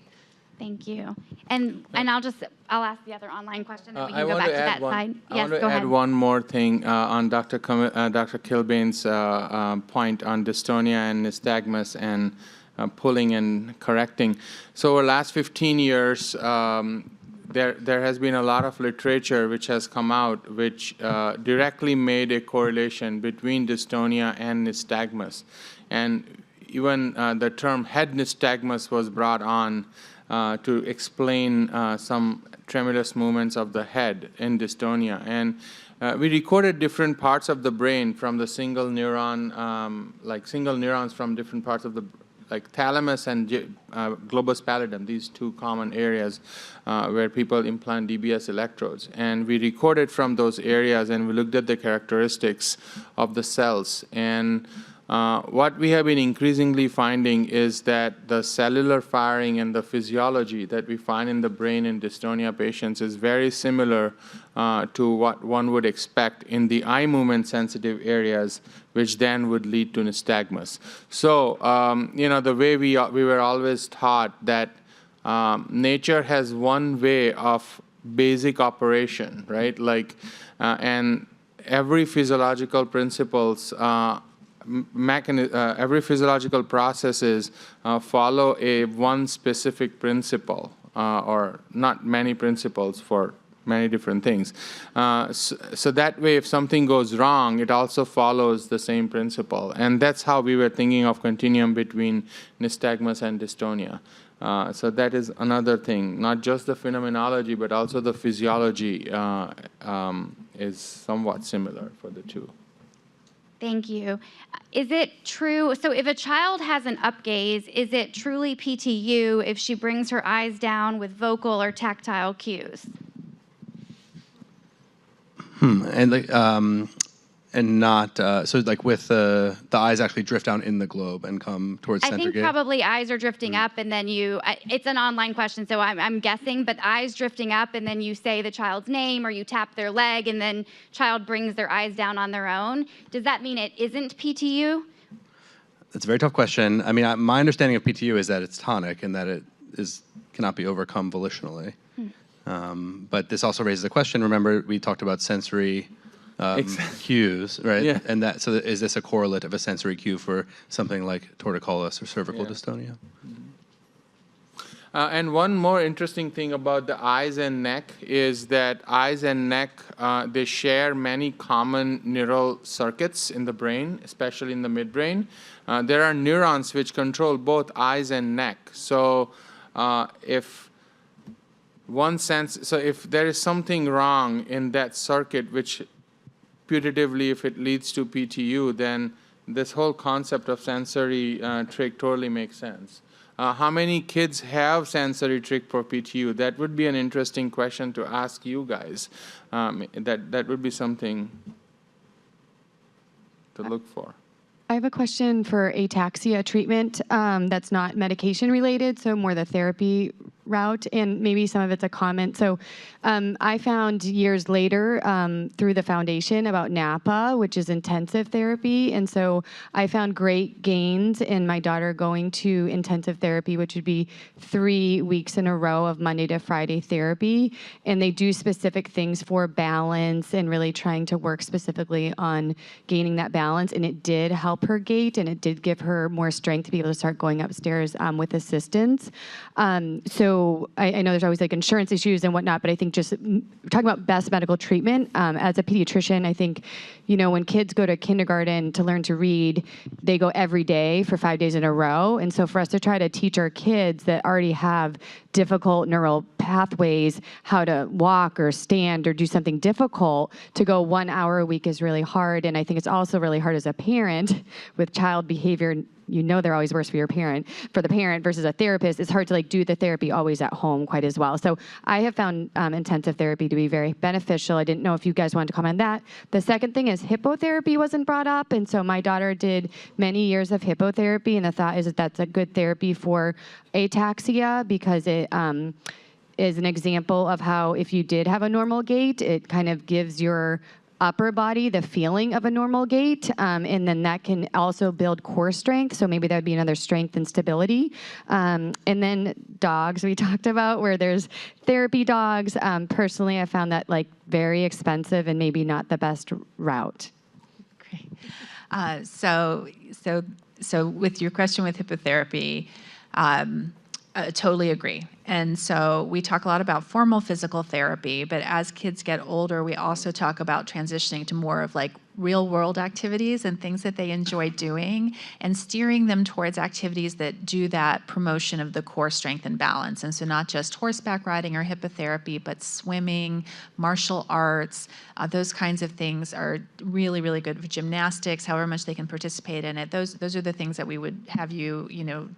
Thank you. And I'll ask the other online question, and we can I go want back to to add that side. I Yes, want to go add ahead. one more thing on Dr. Kilbane's point on dystonia and nystagmus and pulling and correcting. So over the last 15 years, there has been a lot of literature which has come out which directly made a correlation between dystonia and nystagmus. And even the term head nystagmus was brought on to explain some tremulous movements of the head in dystonia. And we recorded different parts of the brain from the single neuron, like single neurons from different parts of the, like thalamus and globus pallidum, these two common areas where people implant DBS electrodes. And we recorded from those areas, and we looked at the characteristics of the cells. And what we have been increasingly finding is that the cellular firing and the physiology that we find in the brain in dystonia patients is very similar to what one would expect in the eye movement sensitive areas, which then would lead to nystagmus. So, you know, the way we were always taught that nature has one way of basic operation, right? Like, and every physiological principles every physiological processes follow one specific principle, or not many principles for many different things. So that way, if something goes wrong, it also follows the same principle. And that's how we were thinking of continuum between nystagmus and dystonia. So that is another thing, not just the phenomenology, but also the physiology is somewhat similar for the two. Thank you. Is it true, so if a child has an upgaze, is it truly PTU if she brings her eyes down with vocal or tactile cues? And like, and not so like with the eyes actually drift down in the globe and come towards center I think gate? probably eyes are drifting up, and then it's an online question, so I'm guessing, but eyes drifting up, and then you say the child's name, or you tap their leg, and then child brings their eyes down on their own. Does that mean it isn't PTU? That's a very tough question. I mean, my understanding of PTU is that it's tonic and that it cannot be overcome volitionally. But this also raises a question. Remember, we talked about sensory cues, right? Yeah. And so is this a correlate of a sensory cue for something like torticollis or cervical dystonia? And one more interesting thing about the eyes and neck is that eyes and neck, they share many common neural circuits in the brain, especially in the midbrain. There are neurons which control both eyes and neck. So if there is something wrong in that circuit, which putatively, if it leads to PTU, then this whole concept of sensory trick totally makes sense. How many kids have sensory trick for PTU? That would be an interesting question to ask you guys. That would be something to look for. I have a question for ataxia treatment that's not medication related, so more the therapy route, and maybe some of it's a comment. So I found years later through the foundation about NAPA, which is intensive therapy, and so I found great gains in my daughter going to intensive therapy, which would be 3 weeks in a row of Monday to Friday therapy, and they do specific things for balance and really trying to work specifically on gaining that balance, and it did help her gait, and it did give her more strength to be able to start going upstairs with assistance. So I know there's always like insurance issues and whatnot, but I think just talking about best medical treatment, as a pediatrician, I think, when kids go to kindergarten to learn to read, they go every day for 5 days in a row. And so for us to try to teach our kids that already have difficult neural pathways how to walk or stand or do something difficult, to go 1 hour a week is really hard. And I think it's also really hard as a parent with child behavior. They're always worse for your parent. For the parent versus a therapist, it's hard to do the therapy always at home quite as well. So I have found intensive therapy to be very beneficial. I didn't know if you guys wanted to comment on that. The second thing is hippotherapy wasn't brought up. And so my daughter did many years of hippotherapy. And the thought is that that's a good therapy for ataxia because it is an example of how if you did have a normal gait, it kind of gives your upper body the feeling of a normal gait, and then that can also build core strength, so maybe that would be another strength and stability. And then dogs we talked about, where there's therapy dogs. Personally, I found that very expensive and maybe not the best route. Great. So with your question with hippotherapy, totally agree. And so we talk a lot about formal physical therapy, but as kids get older, we also talk about transitioning to more of real world activities and things that they enjoy doing and steering them towards activities that do that promotion of the core strength and balance. And so not just horseback riding or hippotherapy, but swimming, martial arts, those kinds of things are really, really good for gymnastics, however much they can participate in it. Those are the things that we would have you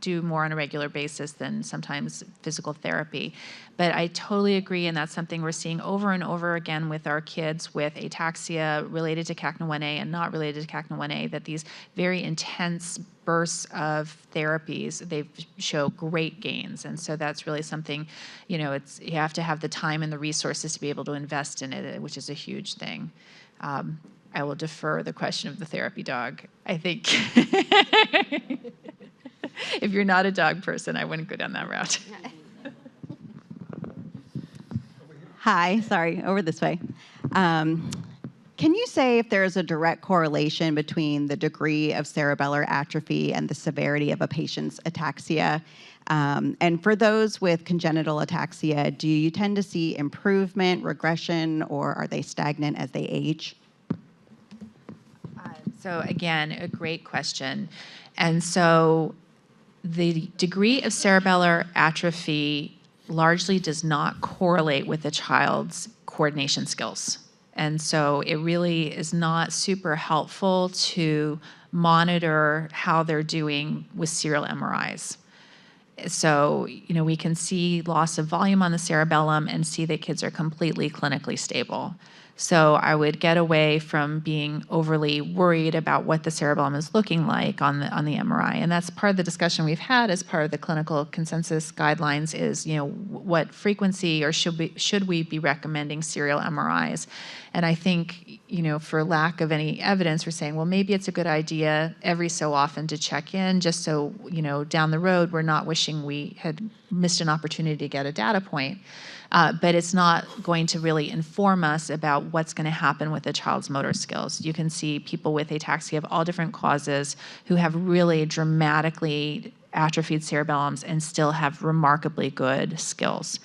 do more on a regular basis than sometimes physical therapy. But I totally agree, and that's something we're seeing over and over again with our kids with ataxia related to CACNA1A and not related to CACNA1A, that these very intense bursts of therapies, they show great gains. And so that's really something, you have to have the time and the resources to be able to invest in it, which is a huge thing. I will defer the question of the therapy dog. I think if you're not a dog person, I wouldn't go down that route. Hi, sorry, over this way. Can you say if there is a direct correlation between the degree of cerebellar atrophy and the severity of a patient's ataxia? And for those with congenital ataxia, do you tend to see improvement, regression, or are they stagnant as they age? So again, a great question. And so the degree of cerebellar atrophy largely does not correlate with the child's coordination skills. And so it really is not super helpful to monitor how they're doing with serial MRIs. So, we can see loss of volume on the cerebellum and see that kids are completely clinically stable. So I would get away from being overly worried about what the cerebellum is looking like on the MRI. And that's part of the discussion we've had as part of the clinical consensus guidelines is, what frequency or should we be recommending serial MRIs? And I think, for lack of any evidence, we're saying, well, maybe it's a good idea every so often to check in just so, down the road, we're not wishing we had missed an opportunity to get a data point. But it's not going to really inform us about what's going to happen with a child's motor skills. You can see people with ataxia of all different causes who have really dramatically atrophied cerebellums and still have remarkably good skills,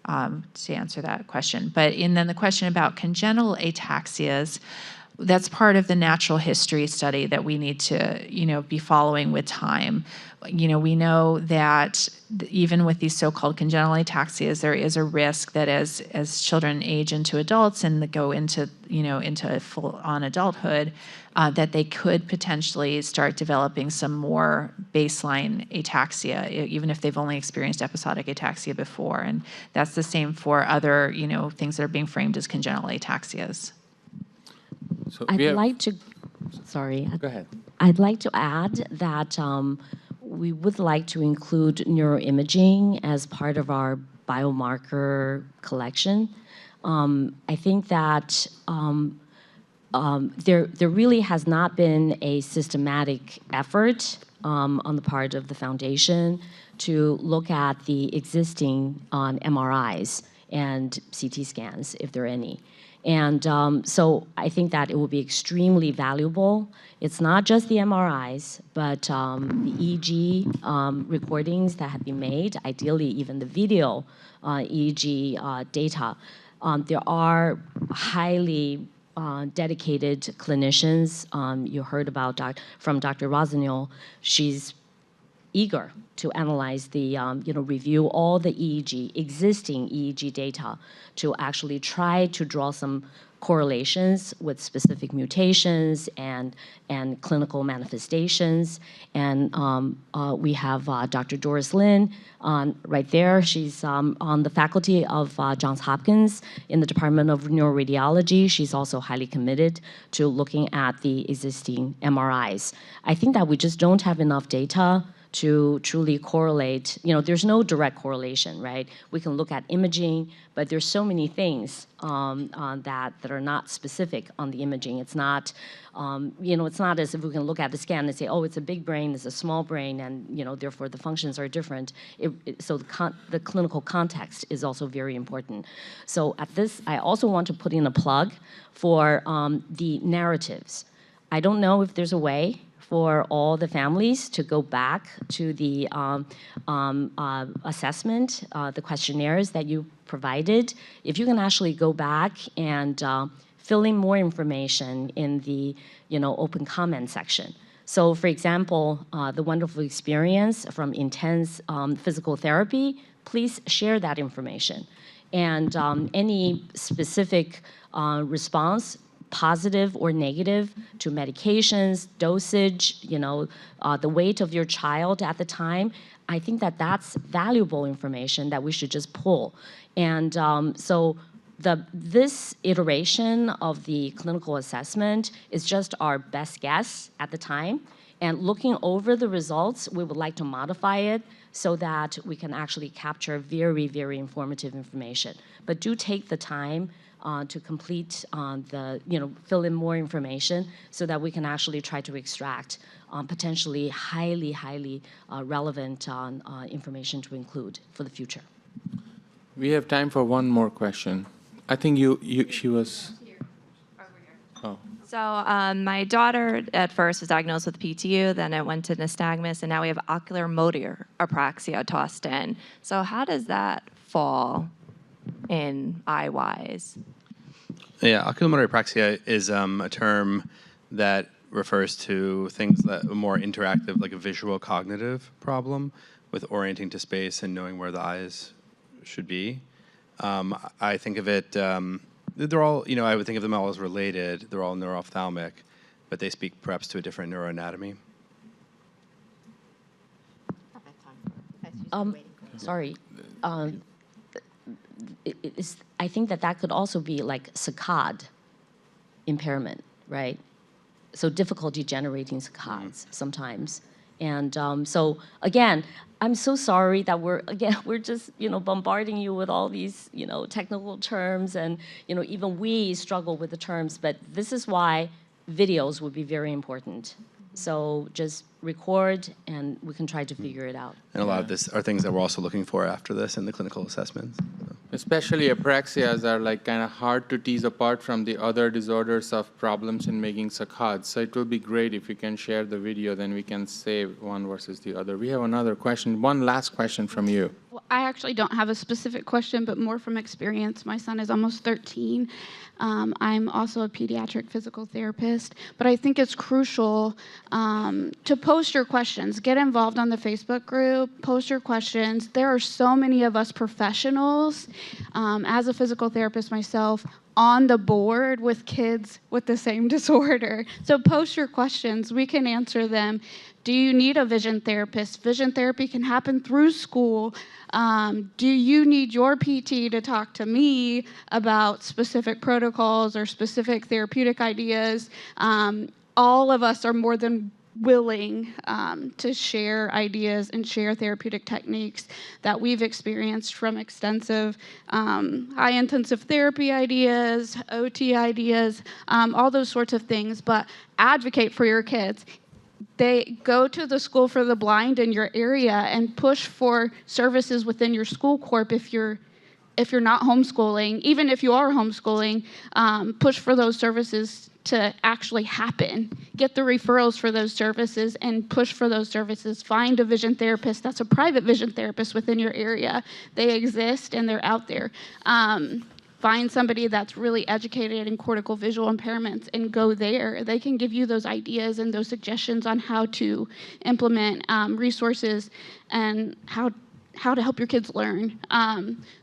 to answer that question. And then the question about congenital ataxias, that's part of the natural history study that we need to, be following with time. We know that even with these so-called congenital ataxias, there is a risk that as children age into adults and go into, into full-on adulthood, that they could potentially start developing some more baseline ataxia, even if they've only experienced episodic ataxia before. And that's the same for other, things that are being framed as congenital ataxias. So I'd like to, sorry. Go ahead. I'd like to add that we would like to include neuroimaging as part of our biomarker collection. I think that there really has not been a systematic effort on the part of the foundation to look at the existing MRIs and CT scans, if there are any. And so I think that it will be extremely valuable. It's not just the MRIs, but the EEG recordings that have been made, ideally even the video EEG data. There are highly dedicated clinicians. You heard about from Dr. Rossignol. She's eager to analyze the, review all the existing EEG data to actually try to draw some correlations with specific mutations and clinical manifestations. And we have Dr. Doris Lin right there. She's on the faculty of Johns Hopkins in the Department of Neuroradiology. She's also highly committed to looking at the existing MRIs. I think that we just don't have enough data to truly correlate. There's no direct correlation, right? We can look at imaging, but there's so many things that are not specific on the imaging. It's not, it's not as if we can look at the scan and say, oh, it's a big brain, it's a small brain, and therefore the functions are different. So the clinical context is also very important. So at this, I also want to put in a plug for the narratives. I don't know if there's a way for all the families to go back to the assessment, the questionnaires that you provided. If you can actually go back and fill in more information in the open comment section. So for example, the wonderful experience from intense physical therapy, please share that information. And any specific response, positive or negative, to medications, dosage, the weight of your child at the time, I think that that's valuable information that we should just pull. And so this iteration of the clinical assessment is just our best guess at the time. And looking over the results, we would like to modify it so that we can actually capture very, very informative information. But do take the time to complete fill in more information so that we can actually try to extract potentially highly, highly relevant information to include for the future. We have time for one more question. I think she was. Oh. So my daughter at first was diagnosed with PTU, then it went to nystagmus, and now we have ocular motor apraxia tossed in. So how does that fall in eye-wise? Yeah, oculomotor apraxia is a term that refers to things that are more interactive, like a visual cognitive problem with orienting to space and knowing where the eyes should be. I think of it, they're all, I would think of them all as related. They're all neuro-ophthalmic, but they speak perhaps to a different neuroanatomy. Sorry. I think that could also be like saccade impairment, right? So difficulty generating saccades sometimes. And so again, I'm so sorry that we're just, bombarding you with all these, technical terms, and, even we struggle with the terms, but this is why videos would be very important. So just record and we can try to figure it out. And a lot of this are things that we're also looking for after this in the clinical assessments. So. Especially apraxias are like kind of hard to tease apart from the other disorders of problems in making saccades. So it will be great if you can share the video, then we can save one versus the other. We have another question, one last question from you. Well, I actually don't have a specific question, but more from experience. My son is almost 13. I'm also a pediatric physical therapist, but I think it's crucial to post your questions. Get involved on the Facebook group, post your questions. There are so many of us professionals, as a physical therapist myself, on the board with kids with the same disorder. So post your questions. We can answer them. Do you need a vision therapist? Vision therapy can happen through school. Do you need your PT to talk to me about specific protocols or specific therapeutic ideas? All of us are more than willing to share ideas and share therapeutic techniques that we've experienced from extensive high-intensive therapy ideas, OT ideas, all those sorts of things, but advocate for your kids. They go to the School for the Blind in your area and push for services within your school corp if you're not homeschooling. Even if you are homeschooling, push for those services to actually happen. Get the referrals for those services and push for those services. Find a vision therapist that's a private vision therapist within your area. They exist and they're out there. Find somebody that's really educated in cortical visual impairments and go there. They can give you those ideas and those suggestions on how to implement resources and how to help your kids learn.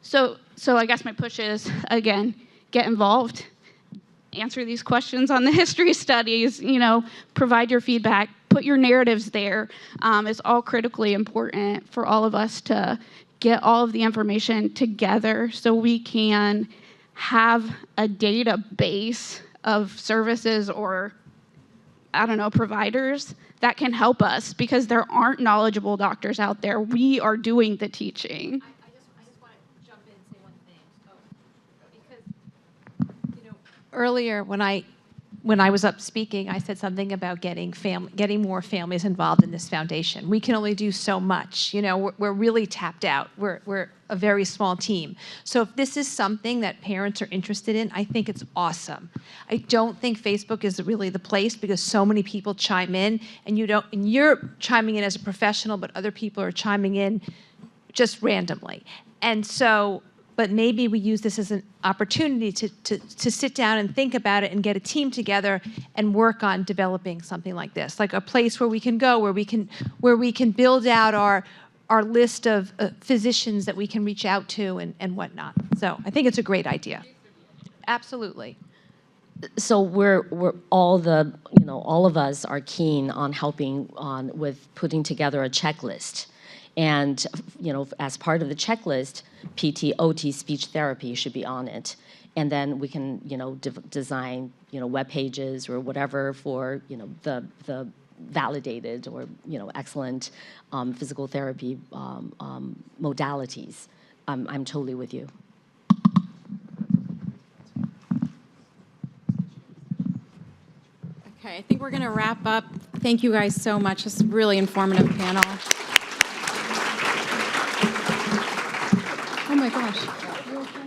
So I guess my push is, again, get involved. Answer these questions on the history studies, provide your feedback, put your narratives there. It's all critically important for all of us to get all of the information together so we can have a database of services or, providers that can help us, because there aren't knowledgeable doctors out there. We are doing the teaching. I just want to jump in and say one thing. Because, earlier when I was up speaking, I said something about getting more families involved in this foundation. We can only do so much. We're really tapped out. We're a very small team. So if this is something that parents are interested in, I think it's awesome. I don't think Facebook is really the place, because so many people chime in, and you're chiming in as a professional, but other people are chiming in just randomly. And so, but maybe we use this as an opportunity to sit down and think about it and get a team together and work on developing something like this, like a place where we can go, where we can build out our list of physicians that we can reach out to and whatnot. So I think it's a great idea. Absolutely. So we're all of us are keen on helping with putting together a checklist. And, as part of the checklist, PT, OT, speech therapy should be on it. And then we can, design, web pages or whatever for, the validated or, excellent physical therapy modalities. I'm totally with you. Okay, I think we're going to wrap up. Thank you guys so much. It's a really informative panel. Oh my gosh. You okay?